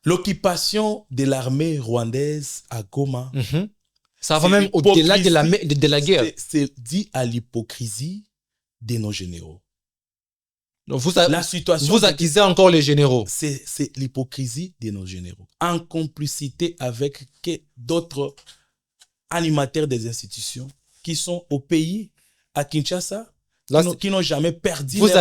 L'occupation de l'armée rwandaise à Goma, ça va même au-delà de la guerre. C'est dit à l'hypocrisie de nos généraux. Donc vous accusez encore les généraux. C'est l'hypocrisie de nos généraux. En complicité avec d'autres animateurs des institutions qui sont au pays, à Kinshasa, qui n'ont jamais perdu. Vous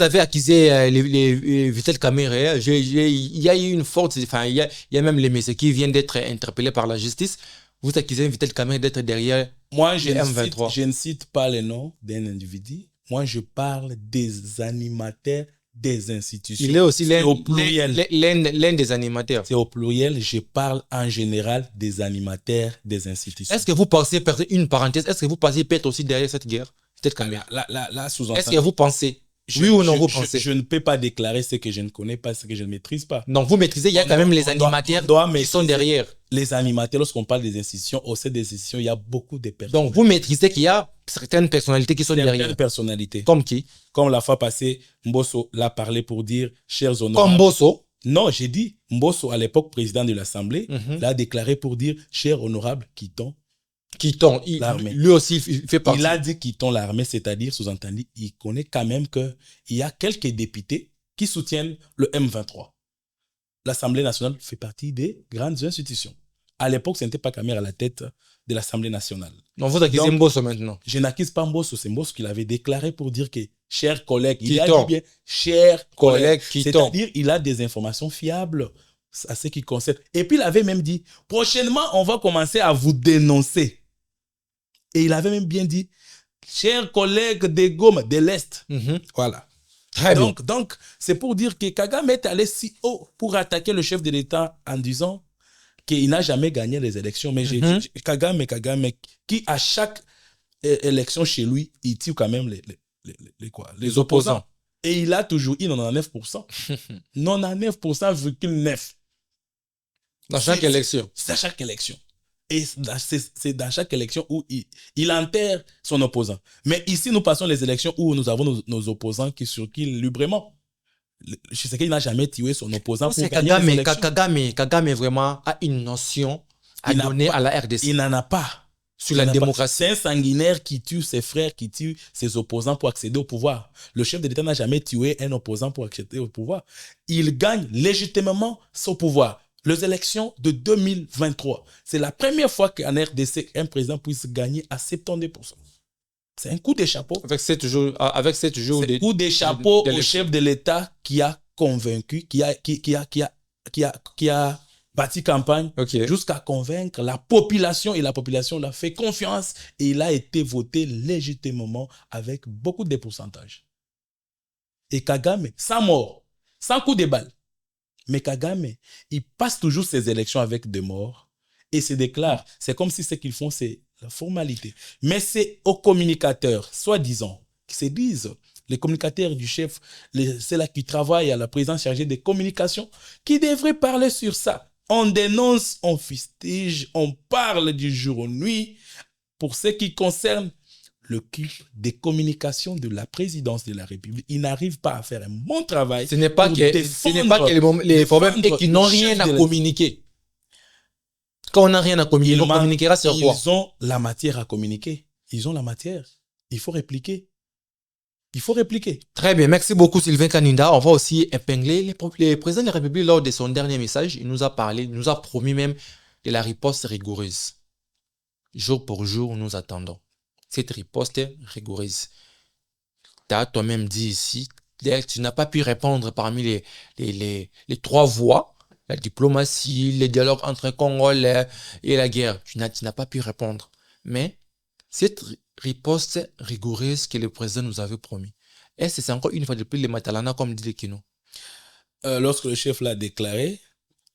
avez accusé les Vital Kamerhe. Il y a eu une forte. Enfin, il y a même les messieurs qui viennent d'être interpellés par la justice. Vous accusez Vital Kamerhe d'être derrière. Moi, je ne cite pas le nom d'un individu. Moi, je parle des animateurs des institutions. Il est aussi l'un des animateurs. C'est au pluriel. Je parle en général des animateurs des institutions. Est-ce que vous pensez, une parenthèse, est-ce que vous pensez peut-être aussi derrière cette guerre? Là, sous-entendu. Est-ce que vous pensez? Oui ou non, vous pensez? Je ne peux pas déclarer ce que je ne connais pas, ce que je ne maîtrise pas. Non, vous maîtrisez, il y a quand même les animateurs qui sont derrière. Les animateurs, lorsqu'on parle des institutions, au sein des institutions, il y a beaucoup de personnes. Donc, vous maîtrisez qu'il y a certaines personnalités qui sont derrière. Certaines personnalités. Comme qui? Comme la fois passée, Mbosso l'a parlé pour dire, chers honorables. Comme Mbosso? Non, j'ai dit, Mbosso, à l'époque président de l'Assemblée, l'a déclaré pour dire, chers honorables, quittons l'armée. Lui aussi, il fait partie. Il a dit quittons l'armée, c'est-à-dire, sous-entendu, il connaît quand même qu'il y a quelques députés qui soutiennent le M23. L'Assemblée nationale fait partie des grandes institutions. À l'époque, ce n'était pas Kamer à la tête de l'Assemblée nationale. Donc, vous accusez Mbosso maintenant? Je n'accuse pas Mbosso, c'est Mbosso qui l'avait déclaré pour dire que, chers collègues, il a dit bien, chers collègues, c'est-à-dire, il a des informations fiables à ce qui concerne. Et puis, il avait même dit, prochainement, on va commencer à vous dénoncer. Et il avait même bien dit, chers collègues de Goma, de l'Est. Voilà. Donc, c'est pour dire que Kagame est allé si haut pour attaquer le chef de l'État en disant qu'il n'a jamais gagné les élections. Mais Kagame, qui à chaque élection chez lui, il tue quand même les opposants. Et il a toujours eu 99%. 99,9%. Dans chaque élection. C'est à chaque élection. Et c'est dans chaque élection où il enterre son opposant. Mais ici, nous passons les élections où nous avons nos opposants qui circulent librement. Je sais qu'il n'a jamais tué son opposant pour gagner les élections. Kagame vraiment a une notion à donner à la RDC. Il n'en a pas. Sur la démocratie. C'est un sanguinaire qui tue ses frères, qui tue ses opposants pour accéder au pouvoir. Le chef de l'État n'a jamais tué un opposant pour accéder au pouvoir. Il gagne légitimement son pouvoir. Les élections de 2023, c'est la première fois qu'en RDC, un président puisse gagner à 70%. C'est un coup de chapeau. Avec 7 jours c'est un coup de chapeau au chef de l'État qui a convaincu, qui a bâti campagne jusqu'à convaincre la population, et la population l'a fait confiance et il a été voté légitimement avec beaucoup de pourcentages. Et Kagame, sans mort, sans coup de balle, mais Kagame, il passe toujours ses élections avec des morts et se déclare. C'est comme si ce qu'ils font, c'est la formalité. Mais c'est aux communicateurs, soi-disant, qui se disent, les communicateurs du chef, ceux-là qui travaillent à la présidence chargée des communications, qui devraient parler sur ça. On dénonce, on fustige, on parle du jour au nuit. Pour ce qui concerne l'équipe des communications de la présidence de la République, ils n'arrivent pas à faire un bon travail. Ce n'est pas que les problèmes et qu'ils n'ont rien à communiquer. Quand on n'a rien à communiquer, on communiquera sur quoi? Ils ont la matière à communiquer. Ils ont la matière. Il faut répliquer. Il faut répliquer. Très bien. Merci beaucoup, Sylvain Kaninda. On va aussi épingler le président de la République lors de son dernier message. Il nous a parlé, il nous a promis même de la riposte rigoureuse. Jour pour jour, nous attendons cette riposte rigoureuse. Tu as toi-même dit ici, tu n'as pas pu répondre parmi les 3 voies, la diplomatie, les dialogues entre Congolais et la guerre. Tu n'as pas pu répondre. Mais cette riposte rigoureuse que le président nous avait promis, est-ce que c'est encore une fois de plus les Matalana comme dit le Kino? Lorsque le chef l'a déclaré,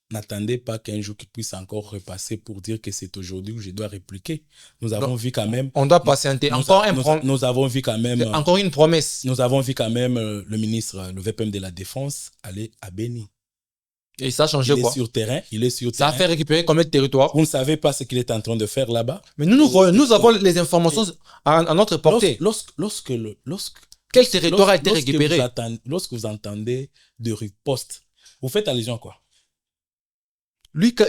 n'attendez pas qu'un jour qu'il puisse encore repasser pour dire que c'est aujourd'hui où je dois répliquer. Nous avons vu quand même... On doit patienter. Nous avons vu quand même... Encore une promesse. Nous avons vu quand même le ministre, le VPM de la Défense, aller à Béni. Et ça a changé quoi? Il est sur terrain. Ça a fait récupérer combien de territoires? Vous ne savez pas ce qu'il est en train de faire là-bas. Mais nous avons les informations à notre portée. Quel territoire a été récupéré? Lorsque vous entendez de riposte, vous faites allusion à quoi? Lui, quand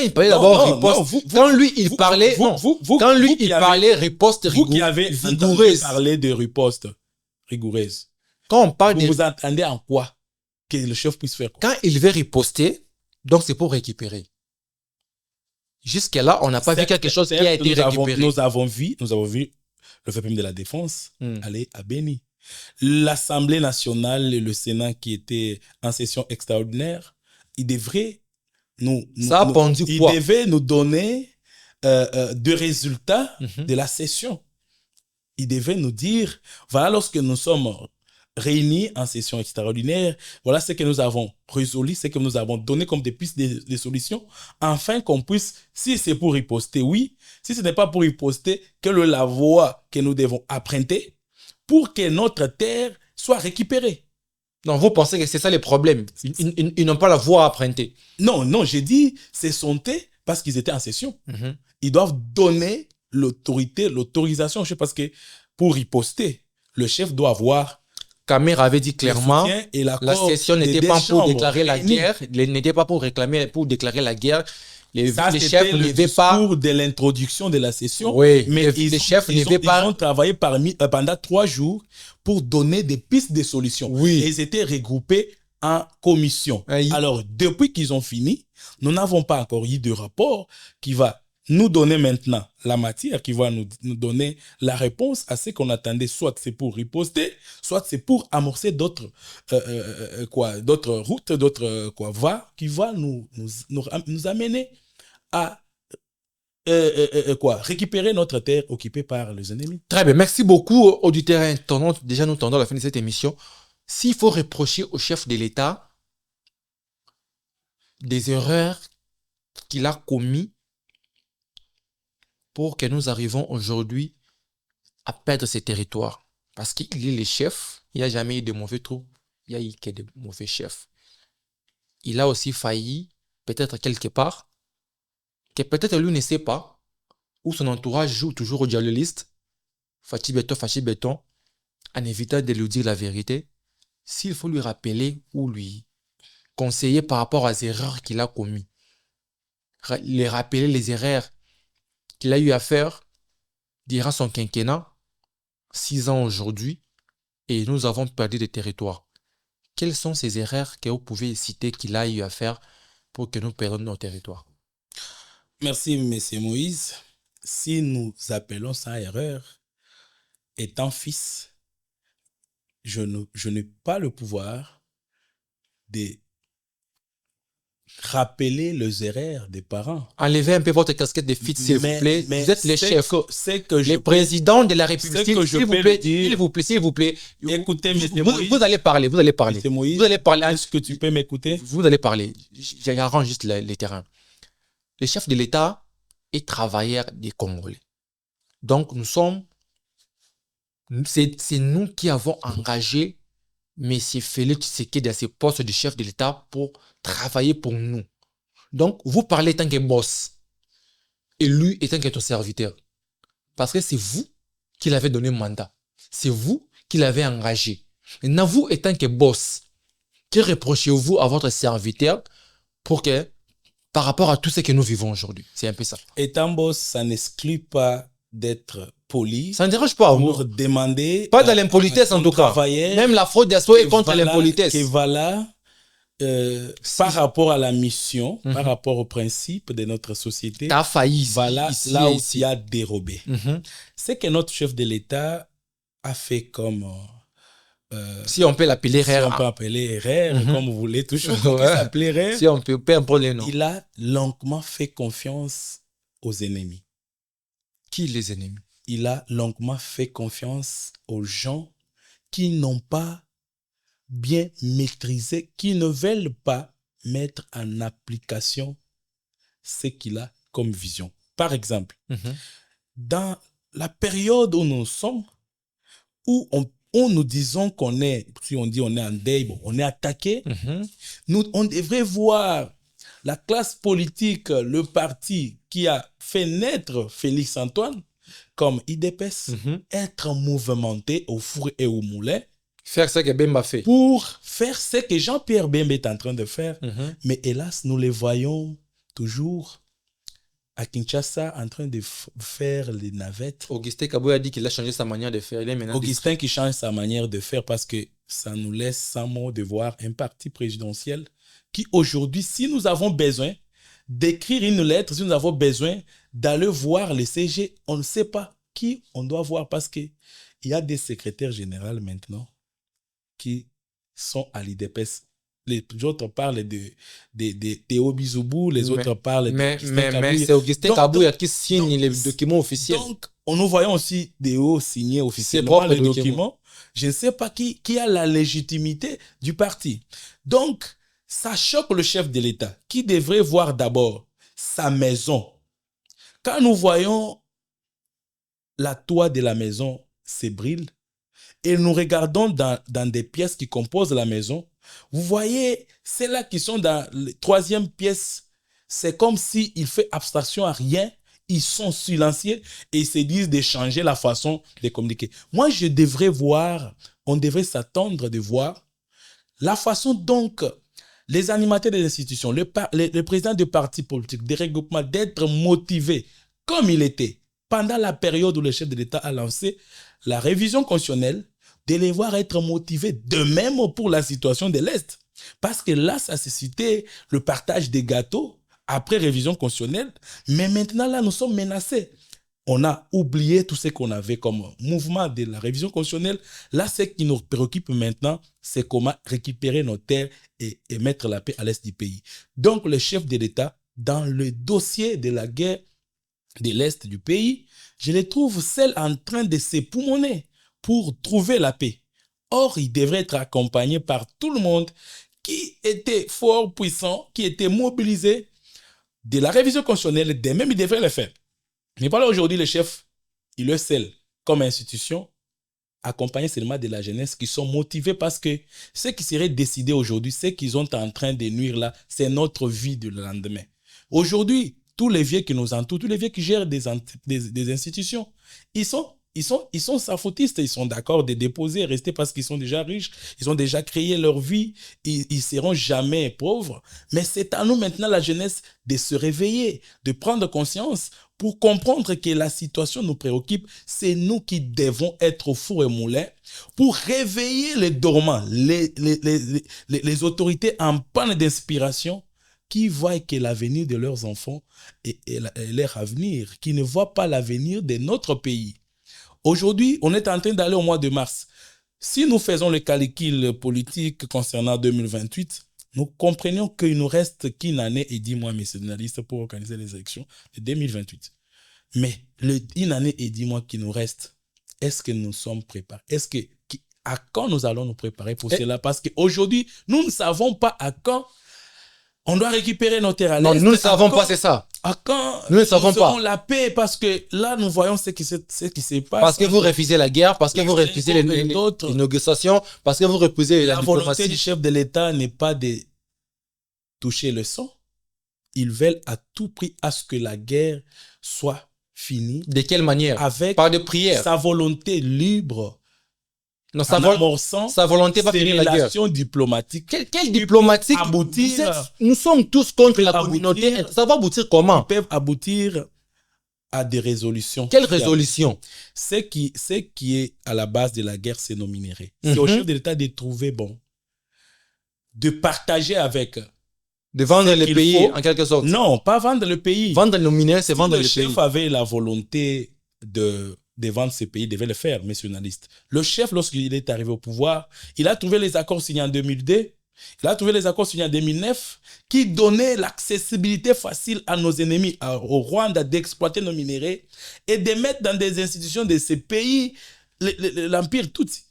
il parlait d'abord riposte, quand lui, il parlait riposte rigoureuse. Vous qui avez entendu parler de riposte rigoureuse, quand on parle vous attendez en quoi que le chef puisse faire quoi? Quand il veut riposter, donc c'est pour récupérer. Jusqu'à là, on n'a pas vu quelque chose qui a été récupéré. Nous avons vu le VPM de la Défense aller à Béni. L'Assemblée nationale et le Sénat qui étaient en session extraordinaire, ils devraient nous donner des résultats de la session. Ils devaient nous dire, voilà, lorsque nous sommes réunis en session extraordinaire, voilà ce que nous avons résolu, ce que nous avons donné comme des pistes de solutions, afin qu'on puisse, si c'est pour riposter, oui, si ce n'est pas pour riposter, quelle est la voie que nous devons emprunter pour que notre terre soit récupérée. Donc, vous pensez que c'est ça les problèmes? Ils n'ont pas la voie à emprunter? Non, j'ai dit, c'est sonté parce qu'ils étaient en session. Ils doivent donner l'autorisation, je sais, parce que pour riposter, le chef doit avoir... Kamer avait dit clairement, la session n'était pas pour déclarer la guerre, n'était pas pour déclarer la guerre. Les chefs ne devaient pas... pour de l'introduction de la session. Oui, mais les chefs ne devaient pas... Ils ont travaillé pendant 3 jours pour donner des pistes de solutions. Oui. Et ils étaient regroupés en commission. Oui. Alors, depuis qu'ils ont fini, nous n'avons pas encore eu de rapport qui va nous donner maintenant la matière, qui va nous donner la réponse à ce qu'on attendait. Soit c'est pour riposter, soit c'est pour amorcer d'autres routes, d'autres voies qui vont nous amener à récupérer notre terre occupée par les ennemis. Très bien. Merci beaucoup, auditeurs et internautes. Déjà, nous tendons à la fin de cette émission. S'il faut reprocher au chef de l'État des erreurs qu'il a commises pour que nous arrivions aujourd'hui à perdre ces territoires. Parce qu'il est le chef, il n'y a jamais eu de mauvais troupes, il y a eu que de mauvais chefs. Il a aussi failli, peut-être quelque part, que peut-être lui ne sait pas, ou son entourage joue toujours au dialogiste, Fachi Béton, en évitant de lui dire la vérité. S'il faut lui rappeler ou lui conseiller par rapport aux erreurs qu'il a commises, lui rappeler les erreurs qu'il a eu à faire, durant son quinquennat, 6 ans aujourd'hui, et nous avons perdu des territoires. Quelles sont ces erreurs que vous pouvez citer qu'il a eu à faire pour que nous perdions nos territoires? Merci, M. Moïse. Si nous appelons ça erreur, étant fils, je n'ai pas le pouvoir de rappeler les erreurs des parents. Enlevez un peu votre casquette de fils, s'il vous plaît. Vous êtes les chefs, les présidents de la République. S'il vous plaît. Écoutez, M. Moïse. Vous allez parler. M. Moïse, vous allez parler. Est-ce que tu peux m'écouter? Vous allez parler. J'arrange juste les terrains. Le chef de l'État est travailleur des Congolais. Donc, c'est nous qui avons engagé M. Félix Tshisekedi à ce poste de chef de l'État pour travailler pour nous. Donc, vous parlez tant que boss et lui étant que ton serviteur. Parce que c'est vous qui l'avez donné mandat. C'est vous qui l'avez engagé. Maintenant, vous étant que boss, que reprochez-vous à votre serviteur par rapport à tout ce que nous vivons aujourd'hui? C'est un peu ça. Étant boss, ça n'exclut pas d'être poli. Ça ne dérange pas. Pour demander. Pas dans l'impolitesse en tout cas. Même la fraude d'assaut est contre l'impolitesse. Et voilà, par rapport à la mission, par rapport au principe de notre société, t'as failli. Voilà, là où il y a dérobé. C'est que notre chef de l'État a fait comme. Si on peut l'appeler erreur. Si on peut appeler erreur, comme vous voulez, toujours s'appeler erreur. Si on peut importe les noms. Il a longuement fait confiance aux ennemis. Qui les ennemis? Il a longuement fait confiance aux gens qui n'ont pas bien maîtrisé, qui ne veulent pas mettre en application ce qu'il a comme vision. Par exemple, dans la période où nous sommes, où nous disons qu'on est, si on dit on est en deuil, bon, on est attaqué, on devrait voir la classe politique, le parti qui a fait naître Félix Antoine comme IDPS, être mouvementé au four et au moulin. Faire ce que Bemba fait. Pour faire ce que Jean-Pierre Bemba est en train de faire. Mais hélas, nous les voyons toujours à Kinshasa en train de faire les navettes. Augustin Kabouya a dit qu'il a changé sa manière de faire. Augustin qui change sa manière de faire parce que ça nous laisse sans mot de voir un parti présidentiel qui aujourd'hui, si nous avons besoin d'écrire une lettre, si nous avons besoin d'aller voir le CG, on ne sait pas qui on doit voir parce qu'il y a des secrétaires généraux maintenant qui sont à l'IDPS. Les autres parlent de Théo Bizoubou, les autres parlent mais c'est Augustin Kabouya qui signe les documents officiels. Donc, nous voyons aussi des hauts signés officiellement les documents. Je ne sais pas qui a la légitimité du parti. Donc, ça choque le chef de l'État qui devrait voir d'abord sa maison. Quand nous voyons la toit de la maison s'ébrile et nous regardons dans des pièces qui composent la maison, vous voyez, celles-là qui sont dans la troisième pièce, c'est comme s'ils font abstraction à rien, ils sont silencieux et ils se disent de changer la façon de communiquer. Moi, on devrait s'attendre de voir la façon donc les animateurs des institutions, les présidents de partis politiques, des regroupements, d'être motivés comme il était pendant la période où le chef de l'État a lancé la révision constitutionnelle, de les voir être motivés de même pour la situation de l'Est. Parce que là, ça a suscité le partage des gâteaux après révision constitutionnelle. Mais maintenant, là, nous sommes menacés. On a oublié tout ce qu'on avait comme mouvement de la révision constitutionnelle. Là, ce qui nous préoccupe maintenant, c'est comment récupérer nos terres et mettre la paix à l'Est du pays. Donc, le chef de l'État, dans le dossier de la guerre de l'Est du pays, je les trouve seul en train de s'époumoner pour trouver la paix. Or, il devrait être accompagné par tout le monde qui était fort, puissant, qui était mobilisé de la révision constitutionnelle, de même il devrait le faire. Mais voilà, aujourd'hui, le chef, il est seul comme institution, accompagné seulement de la jeunesse qui sont motivés parce que ce qui serait décidé aujourd'hui, ce qu'ils sont en train de nuire là, c'est notre vie du lendemain. Aujourd'hui, tous les vieux qui nous entourent, tous les vieux qui gèrent des institutions, ils sont safoutistes, ils sont d'accord de déposer, rester parce qu'ils sont déjà riches, ils ont déjà créé leur vie, ils ne seront jamais pauvres. Mais c'est à nous maintenant, la jeunesse, de se réveiller, de prendre conscience pour comprendre que la situation nous préoccupe. C'est nous qui devons être au four et moulin pour réveiller les dormants, les autorités en panne d'inspiration qui voient que l'avenir de leurs enfants est leur avenir, qui ne voient pas l'avenir de notre pays. Aujourd'hui, on est en train d'aller au mois de mars. Si nous faisons le calcul politique concernant 2028, nous comprenions qu'il nous reste qu'une année et 10 mois, messieurs les journalistes, pour organiser les élections de 2028. Mais une année et 10 mois qui nous reste, est-ce que nous sommes préparés? À quand nous allons nous préparer pour cela? Parce qu'aujourd'hui, nous ne savons pas à quand on doit récupérer nos terres à l'Est. Non, nous ne savons pas, c'est ça. À quand nous ne savons pas. La paix, parce que là, nous voyons ce qui se passe. Parce que vous refusez la guerre, parce que vous refusez les négociations, parce que vous refusez la diplomatie. La volonté du chef de l'État n'est pas de toucher le sang. Ils veulent à tout prix à ce que la guerre soit finie. De quelle manière? Par des prières. Sa volonté libre. Non, sa volonté va finir la guerre. Relations diplomatiques. Quelle diplomatique? Nous sommes tous contre la communauté. Ça va aboutir comment? Ils peuvent aboutir à des résolutions. Quelle résolution? Ce qui est à la base de la guerre, c'est nos minéraux. C'est au chef de l'État de trouver bon, de partager avec. De vendre le pays en quelque sorte. Non, pas vendre le pays. Vendre nos minéraux, c'est vendre le pays. Le chef avait la volonté de vendre ce pays, devait le faire, messieurs les journalistes. Le chef, lorsqu'il est arrivé au pouvoir, il a trouvé les accords signés en 2002, il a trouvé les accords signés en 2009 qui donnaient l'accessibilité facile à nos ennemis, au Rwanda, d'exploiter nos minéraux et de mettre dans des institutions de ces pays l'Empire Tutsi.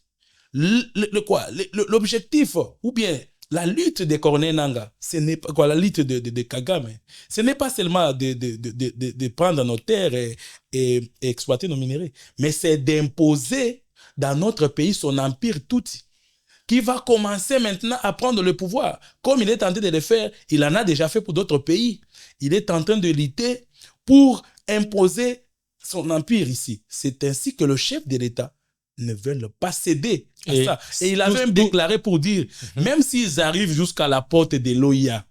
L'objectif, ou bien la lutte de Corneille Nangaa, ce n'est pas quoi, la lutte de Kagame. Ce n'est pas seulement de prendre nos terres et exploiter nos minéraux, mais c'est d'imposer dans notre pays son empire Tutsi, qui va commencer maintenant à prendre le pouvoir. Comme il est en train de le faire, il en a déjà fait pour d'autres pays. Il est en train de lutter pour imposer son empire ici. C'est ainsi que le chef de l'État ne veulent pas céder à ça. Et il a même déclaré pour dire, même s'ils arrivent jusqu'à la porte de l'OIA,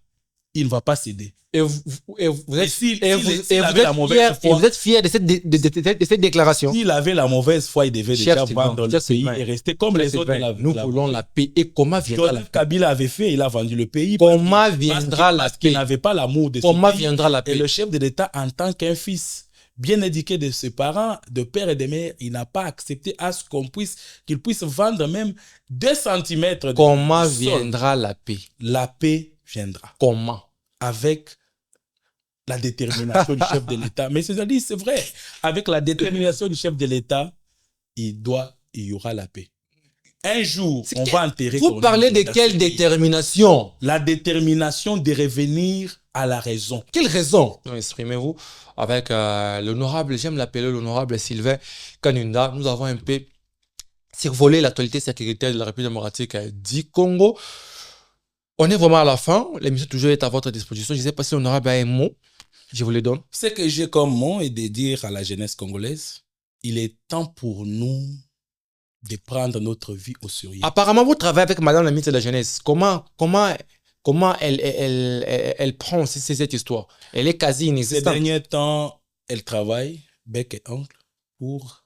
il ne va pas céder. Et vous êtes fiers de cette déclaration. S'il avait la mauvaise foi, il devait déjà vendre le pays et rester comme les autres. Nous voulons la paix. Et comment viendra la paix? Kabila avait fait, il a vendu le pays. Comment viendra la paix? Parce qu'il n'avait pas l'amour de ce pays. Comment viendra la paix? Et le chef de l'État, en tant qu'un fils bien éduqué de ses parents, de père et de mère, il n'a pas accepté à ce qu'il puisse vendre même 2 centimètres. Comment viendra la paix? La paix viendra. Comment? Avec la détermination du chef de l'État. Mais c'est vrai, avec la détermination du chef de l'État, il y aura la paix. Un jour, on va enterrer. Vous parlez de quelle détermination? La détermination de revenir à la raison. Quelle raison? Exprimez-vous avec l'honorable, j'aime l'appeler l'honorable Sylvain Kanunda. Nous avons un peu survolé l'actualité sécuritaire de la République démocratique du Congo. On est vraiment à la fin. L'émission toujours est à votre disposition. Je ne sais pas si l'honorable a un mot. Je vous le donne. Ce que j'ai comme mot est de dire à la jeunesse congolaise, il est temps pour nous de prendre notre vie au sérieux. Apparemment, vous travaillez avec Madame la ministre de la Jeunesse. Comment elle prend cette histoire? Elle est quasi inexistante. Ces derniers temps, elle travaille bec et ongle pour...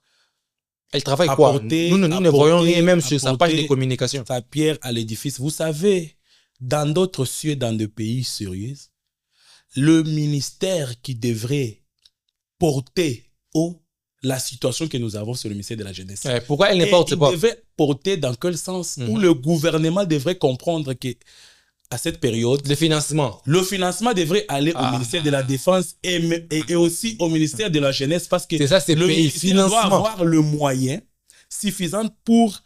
Elle travaille quoi? Nous ne voyons rien même sur sa page de communication. Sa pierre à l'édifice. Vous savez, dans d'autres cieux, dans des pays sérieux, le ministère qui devrait porter la situation que nous avons sur le ministère de la Jeunesse. Pourquoi elle ne porte pas? Il devait porter dans quel sens où le gouvernement devrait comprendre que à cette période, le financement devrait aller au ministère de la Défense et aussi au ministère de la Jeunesse, parce que le ministère doit avoir le moyen suffisant pour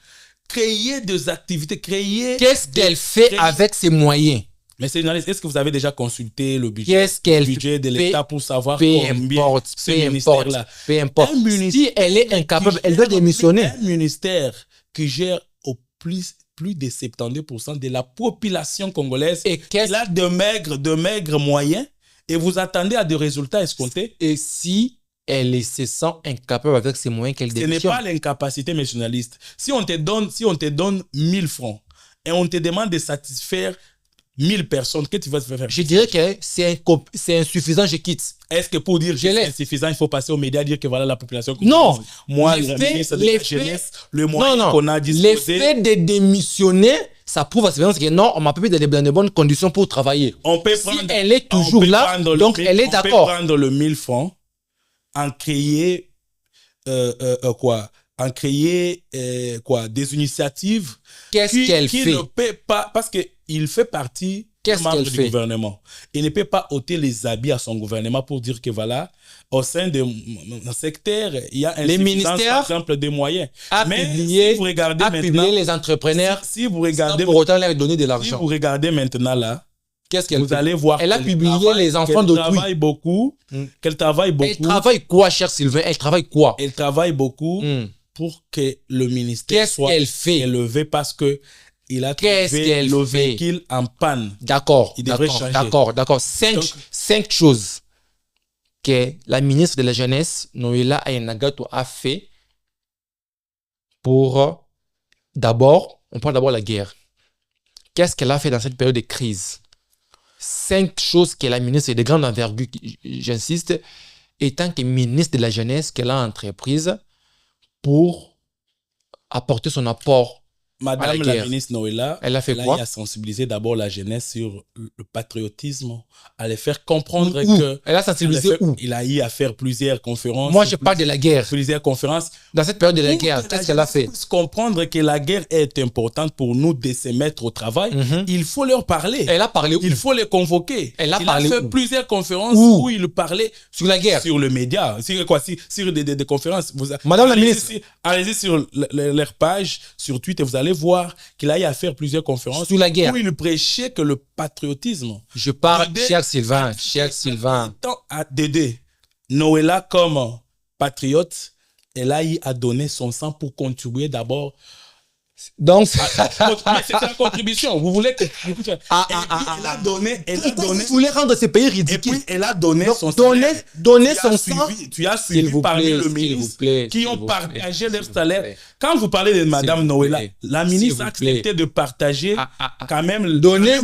créer des activités, Qu'est-ce qu'elle fait avec ces moyens? Mais est-ce que vous avez déjà consulté le budget de l'État pour savoir combien ce ministère-là? Peu importe. Si elle est incapable, elle doit démissionner. Un ministère qui gère au plus de 72% de la population congolaise, et il a de maigres moyens, et vous attendez à des résultats escomptés. Et si elle se sent incapable avec ces moyens qu'elle démissionne? Ce n'est pas l'incapacité, mes journalistes. Si on te donne 1000 francs et on te demande de satisfaire 1000 personnes, qu'est-ce que tu vas faire? Je dirais que c'est insuffisant, je quitte. Est-ce que pour dire que c'est insuffisant, il faut passer aux médias, dire que voilà la population... Non. Moi, le ministre de la Jeunesse, le moyen qu'on a disposé... L'effet de démissionner, ça prouve à ce que non, on m'a pas mis dans de bonnes conditions pour travailler. On peut prendre, si elle est toujours là, donc elle est d'accord. On peut prendre le 1000 francs, en créer des initiatives. Qu'est-ce qu'elle fait? Qui ne peut pas, parce qu'il fait partie du membre du gouvernement. Il ne peut pas ôter les habits à son gouvernement pour dire que voilà, au sein d'un secteur, il y a un ministère, par exemple, des moyens. Mais si vous regardez maintenant, les entrepreneurs, si vous regardez, pour autant leur donner de l'argent. Si vous regardez maintenant là, qu'est-ce qu'elle fait? Allez voir. Elle a publié les enfants d'autrui. Elle travaille beaucoup. Elle travaille quoi, cher Sylvain? Elle travaille quoi? Elle travaille beaucoup pour que le ministère soit élevé parce que il a trouvé le véhicule en panne. D'accord. Il devrait changer. D'accord. Cinq choses que la ministre de la Jeunesse, Noéla Ayenagato, a fait pour... D'abord, on parle d'abord de la guerre. Qu'est-ce qu'elle a fait dans cette période de crise? 5 choses que la ministre de grande envergure, j'insiste, étant que ministre de la Jeunesse, qu'elle a entreprise pour apporter son apport. Madame la ministre Noéla, elle a fait quoi? Elle a sensibilisé d'abord la jeunesse sur le patriotisme, à les faire comprendre que... Elle a sensibilisé où? Il a eu à faire plusieurs conférences. Moi, je parle de la guerre. Plusieurs conférences. Dans cette période de la guerre, qu'est-ce qu'elle a fait? Pour comprendre que la guerre est importante pour nous de se mettre au travail, il faut leur parler. Elle a parlé où? Il faut les convoquer. Elle a parlé fait plusieurs conférences où il parlait sur la guerre. Sur le média. Sur des conférences. Madame la ministre. Allez-y sur leur page, sur Twitter, vous allez voir qu'il a eu à faire plusieurs conférences sur la guerre où il prêchait que le patriotisme. Je parle, cher Sylvain. Dédé, Noéla comme patriote, elle a eu à donner son sang pour contribuer d'abord. Donc, mais c'est sa contribution. Vous voulez que... Elle a donné. Vous voulez rendre ces pays ridicules. Et puis, elle a donné son salaire. Donner son sang. Tu as suivi parmi le ministre qui ont partagé leur salaire. Quand vous parlez de Madame Noéla, la ministre a accepté de partager quand même. Donner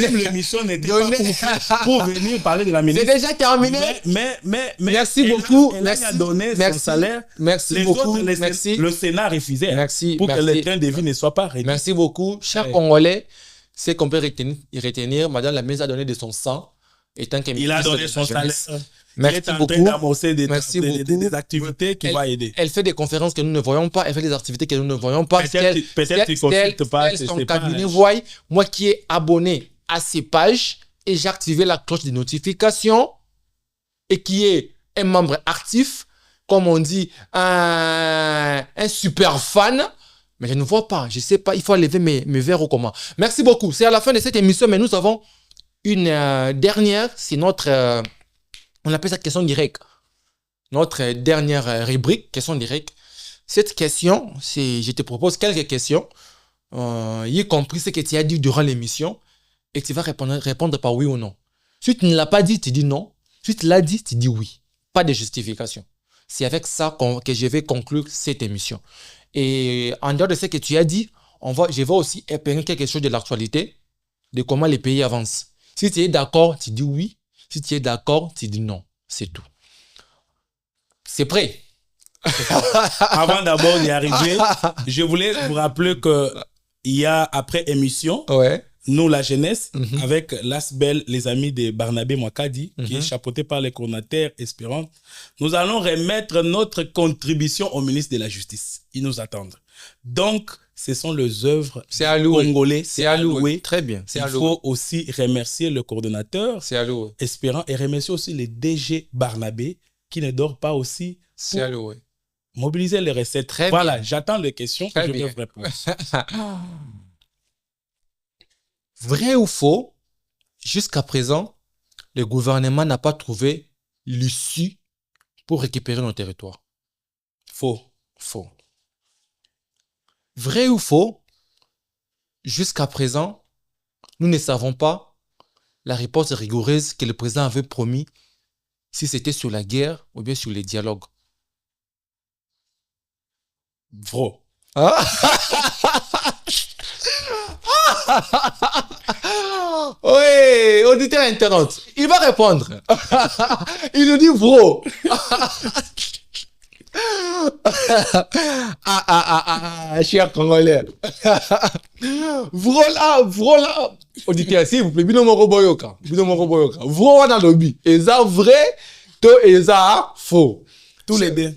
l'émission n'était pas pour venir parler de la ministre. C'est déjà terminé. Mais merci beaucoup. Elle a donné son salaire. Merci beaucoup. Le Sénat refusait. Merci. Pour que les trains de vie ne soient pas réduits. Merci beaucoup. Chers Congolais, c'est qu'on peut retenir. Madame la ministre a donné de son sang. Il a donné son salaire. Merci beaucoup. Il est en train d'amorcer des activités qui vont aider. Elle fait des conférences que nous ne voyons pas. Elle fait des activités que nous ne voyons pas. Peut-être tu ne consultes pas son cabinet voit. Moi qui est abonné à ses pages et j'ai activé la cloche de notification et qui est un membre actif, comme on dit, un super fan. Mais je ne vois pas, je ne sais pas, il faut lever mes verres au comment. Merci beaucoup. C'est à la fin de cette émission, mais nous avons une dernière, c'est notre, on appelle ça question directe. Notre dernière rubrique, question directe. Cette question, je te propose quelques questions, y compris ce que tu as dit durant l'émission, et tu vas répondre par oui ou non. Si tu ne l'as pas dit, tu dis non. Si tu l'as dit, tu dis oui. Pas de justification. C'est avec ça que je vais conclure cette émission. Et en dehors de ce que tu as dit, je vais aussi épingler quelque chose de l'actualité, de comment les pays avancent. Si tu es d'accord, tu dis oui. Si tu es d'accord, tu dis non. C'est tout. C'est prêt. Avant d'abord d'y arriver, je voulais vous rappeler qu'il y a après émission, nous la jeunesse, avec l'ASBEL, les amis de Barnabé Mwakadi, qui est chapeauté par les coordinateurs Espérance, nous allons remettre notre contribution au ministre de la Justice. Ils nous attendent. Donc, ce sont les œuvres congolais. C'est alloué. Très bien. Il faut aussi remercier le coordonnateur Espérant et remercier aussi les DG Barnabé qui ne dort pas aussi. C'est alloué. Mobiliser les recettes. Très voilà, bien. J'attends les questions. Très bien. Vrai ou faux, jusqu'à présent, le gouvernement n'a pas trouvé l'issue pour récupérer nos territoires. Faux. Faux. Vrai ou faux, jusqu'à présent, nous ne savons pas la réponse rigoureuse que le président avait promis si c'était sur la guerre ou bien sur les dialogues. Vrai. auditeur internaute, il va répondre. Il nous dit bro. Cher Congolais. Voilà. Auditeur, s'il vous plaît, Binomo Boyoka. Vro wana lobby. Eza vrai, to eza faux. Tous les deux.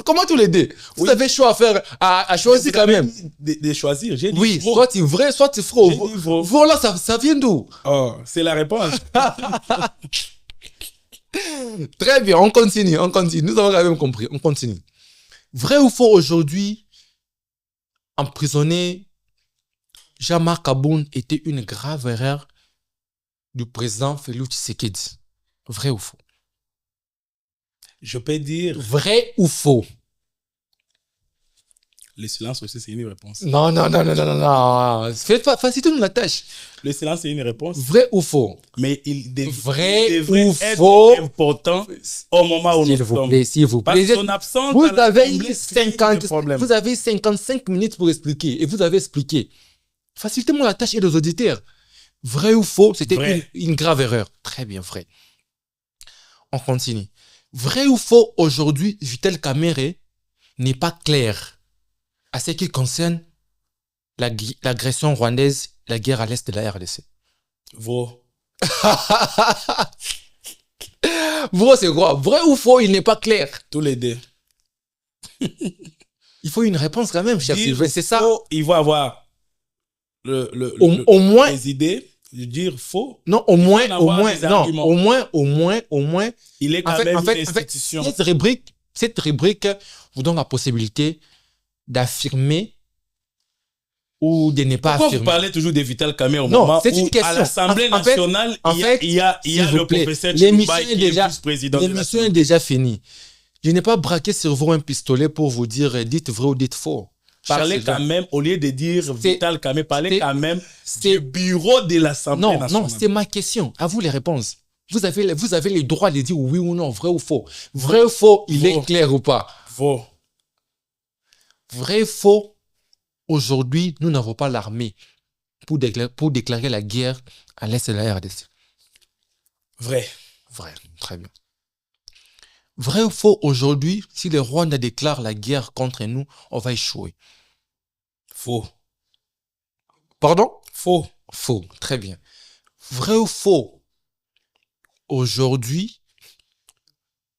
Comment tous les deux? Vous avez choix à faire, à choisir quand même. De choisir. J'ai dit oui, faux. soit tu vrai, soit tu faux. J'ai dit faux. Voilà, ça vient d'où? Oh, c'est la réponse. Très bien, on continue. Nous avons quand même compris. On continue. Vrai ou faux aujourd'hui, emprisonner Jean-Marc Aboun était une grave erreur du président Félix Tshisekedi. Vrai ou faux? Je peux dire. Vrai ou faux? Le silence aussi, c'est une réponse. Non. Facilite-nous la tâche. Le silence, c'est une réponse. Vrai ou faux? Mais il vrai devrait ou être faux? Important au moment où nous sommes. S'il vous plaît. Parce que son absence, vous avez 55 minutes pour expliquer. Et vous avez expliqué. Facilitez-moi la tâche et les auditeurs. Vrai ou faux? C'était une grave erreur. Très bien, vrai. On continue. Vrai ou faux, aujourd'hui, Vital Kamerhe n'est pas clair à ce qui concerne l'agression rwandaise, la guerre à l'est de la RDC. Vrai. Vrai, c'est quoi? Vrai ou faux, il n'est pas clair? Tous les deux. Il faut une réponse quand même, cher Sylvain, c'est ça? Il va avoir au moins les idées, dire faux. Non, au moins, il est quand même une institution. Cette rubrique vous donne la possibilité d'affirmer ou de ne pas affirmer. Pourquoi vous parlez toujours de Vital Kamerhe au moment où à l'Assemblée nationale, il y a le professeur Chiluba qui est vice-président de l'Assemblée. L'émission est déjà finie. Je n'ai pas braqué sur vous un pistolet pour vous dire dites vrai ou dites faux. Parlez quand même, au lieu de dire Vital Kamerhe, parlez quand même du bureau de l'Assemblée nationale. Non, c'est ma question. À vous les réponses. Vous avez le droit de dire oui ou non, vrai ou faux. Vrai ou faux, il est clair ou pas? Faux. Vrai ou faux, aujourd'hui, nous n'avons pas l'armée pour déclarer la guerre à l'est de la RDC. Vrai. Vrai, très bien. Vrai ou faux, aujourd'hui, si le Rwanda déclare la guerre contre nous, on va échouer. Faux. Pardon? Faux. Faux, très bien. Vrai ou faux, aujourd'hui,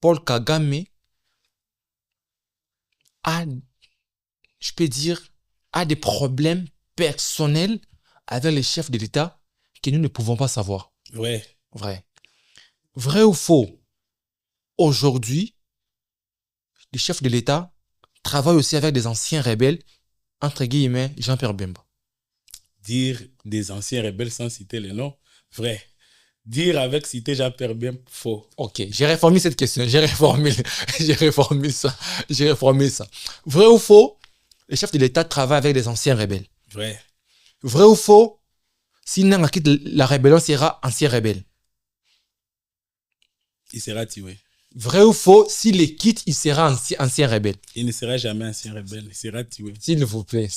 Paul Kagame a, je peux dire, a des problèmes personnels avec les chefs de l'État que nous ne pouvons pas savoir. Ouais. Vrai. Vrai ou faux, aujourd'hui, les chefs de l'État travaillent aussi avec des anciens rebelles, entre guillemets, Jean-Pierre Bemba. Dire des anciens rebelles sans citer les noms, vrai. Dire avec citer Jean-Pierre Bemba, faux. Ok, j'ai réformé cette question, j'ai réformé ça. Vrai ou faux, les chefs de l'État travaillent avec des anciens rebelles. Vrai. Vrai ou faux, si Nanga quitte la rébellion, sera ancien rebelle. Il sera tué. Vrai ou faux, s'il les quitte, il sera ancien rebelle. Il ne sera jamais ancien rebelle, il sera tué. S'il vous plaît.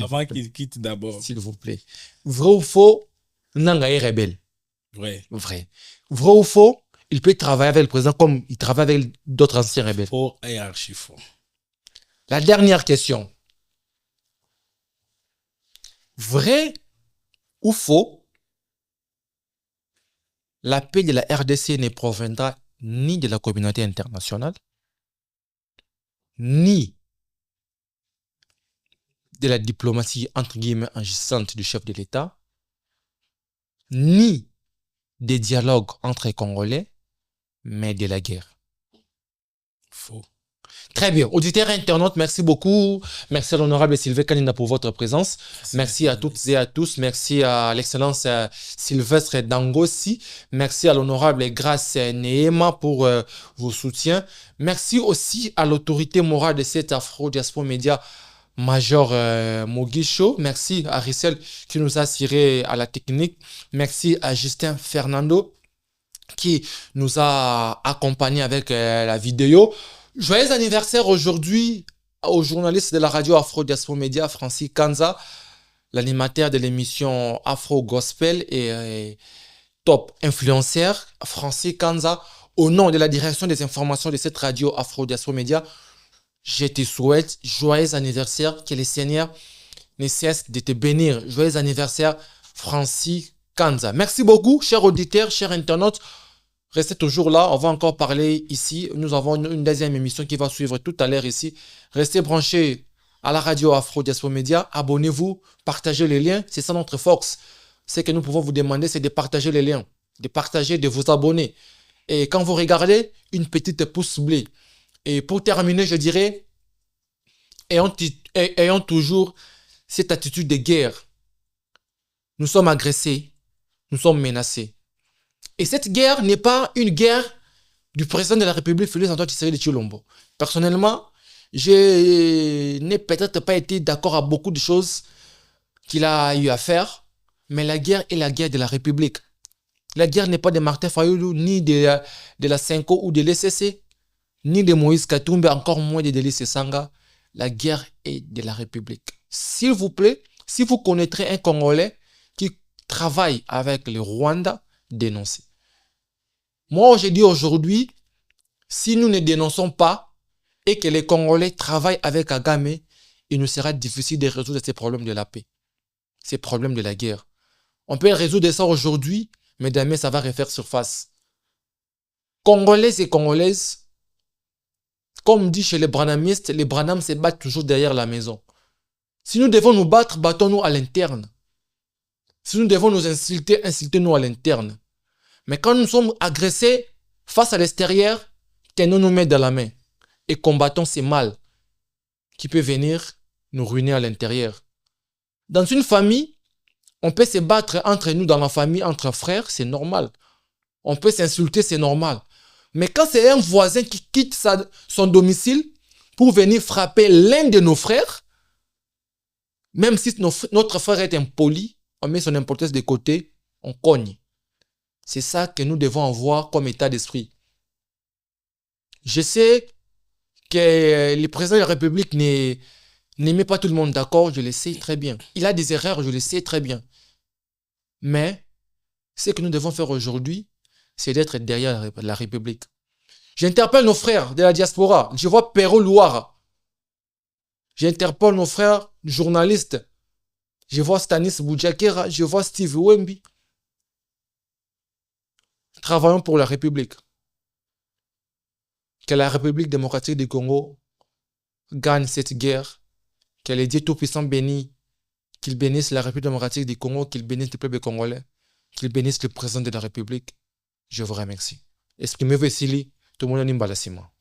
Avant qu'il quitte d'abord. S'il vous plaît. Vrai ou faux, Nanga est rebelle. Vrai. Vrai ou faux, il peut travailler avec le président comme il travaille avec d'autres anciens rebelles. Faux et archi faux. La dernière question. Vrai ou faux, la paix de la RDC ne proviendra ni de la communauté internationale, ni de la diplomatie entre guillemets agissante du chef de l'État, ni des dialogues entre Congolais, mais de la guerre. Faux. Très bien. Auditeurs et internautes, merci beaucoup. Merci à l'honorable Sylvain Kanina pour votre présence. Merci à toutes et à tous. Merci à l'excellence Sylvestre Dangossi. Merci à l'honorable Grace Neema pour vos soutiens. Merci aussi à l'autorité morale de cette Afro-Diaspora Média, Major Mogisho. Merci à Rissel qui nous a assuré à la technique. Merci à Justin Fernando qui nous a accompagnés avec la vidéo. Joyeux anniversaire aujourd'hui au journaliste de la radio Afro-Diaspora Média, Francis Kanza. l'animateur de l'émission Afro Gospel et top influenceur, Francis Kanza. Au nom de la direction des informations de cette radio Afro Diaspora Média, je te souhaite joyeux anniversaire, que le Seigneur ne cesse de te bénir. Joyeux anniversaire, Francis Kanza. Merci beaucoup, chers auditeurs, chers internautes. Restez toujours là, on va encore parler ici. Nous avons une deuxième émission qui va suivre tout à l'heure ici. Restez branchés à la radio Afro Diaspora Média. Abonnez-vous, partagez les liens. C'est ça notre force. Ce que nous pouvons vous demander, c'est de partager les liens, de partager, de vous abonner. Et quand vous regardez, une petite pouce bleue. Et pour terminer, je dirais, ayons toujours cette attitude de guerre. Nous sommes agressés, nous sommes menacés. Et cette guerre n'est pas une guerre du président de la République, Félix Antoine Tshisekedi Tshilombo. Personnellement, je n'ai peut-être pas été d'accord à beaucoup de choses qu'il a eu à faire, mais la guerre est la guerre de la République. La guerre n'est pas de Martin Fayoulou, ni de la Senko ou de l'ECC, ni de Moïse Katumbi, encore moins de Delis Sanga. La guerre est de la République. S'il vous plaît, si vous connaîtrez un Congolais qui travaille avec le Rwanda, dénoncez. Moi, je dis aujourd'hui, si nous ne dénonçons pas et que les Congolais travaillent avec Kagame, il nous sera difficile de résoudre ces problèmes de la paix, ces problèmes de la guerre. On peut résoudre ça aujourd'hui, mais demain, ça va refaire surface. Congolais et Congolaises, comme dit chez les branhamistes, les branhams se battent toujours derrière la maison. Si nous devons nous battre, battons-nous à l'interne. Si nous devons nous insulter, insultez-nous à l'interne. Mais quand nous sommes agressés face à l'extérieur, tenons nos mains dans la main et combattons ces mal qui peut venir nous ruiner à l'intérieur. Dans une famille, on peut se battre entre nous dans la famille, entre frères, c'est normal. On peut s'insulter, c'est normal. Mais quand c'est un voisin qui quitte son domicile pour venir frapper l'un de nos frères, même si notre frère est impoli, on met son importance de côté, on cogne. C'est ça que nous devons avoir comme état d'esprit. Je sais que le président de la République n'aimait pas tout le monde, d'accord, je le sais très bien. Il a des erreurs, je le sais très bien. Mais ce que nous devons faire aujourd'hui, c'est d'être derrière la République. J'interpelle nos frères de la diaspora. Je vois Perrault Louara. J'interpelle nos frères journalistes. Je vois Stanis Boudjakera. Je vois Steve Wemby. Travaillons pour la République. Que la République démocratique du Congo gagne cette guerre. Que les dieux tout-puissants bénissent, qu'ils bénissent la République démocratique du Congo, qu'ils bénissent le peuple congolais, qu'ils bénissent le président de la République. Je vous remercie. Exprimez-vous ici, tout le monde est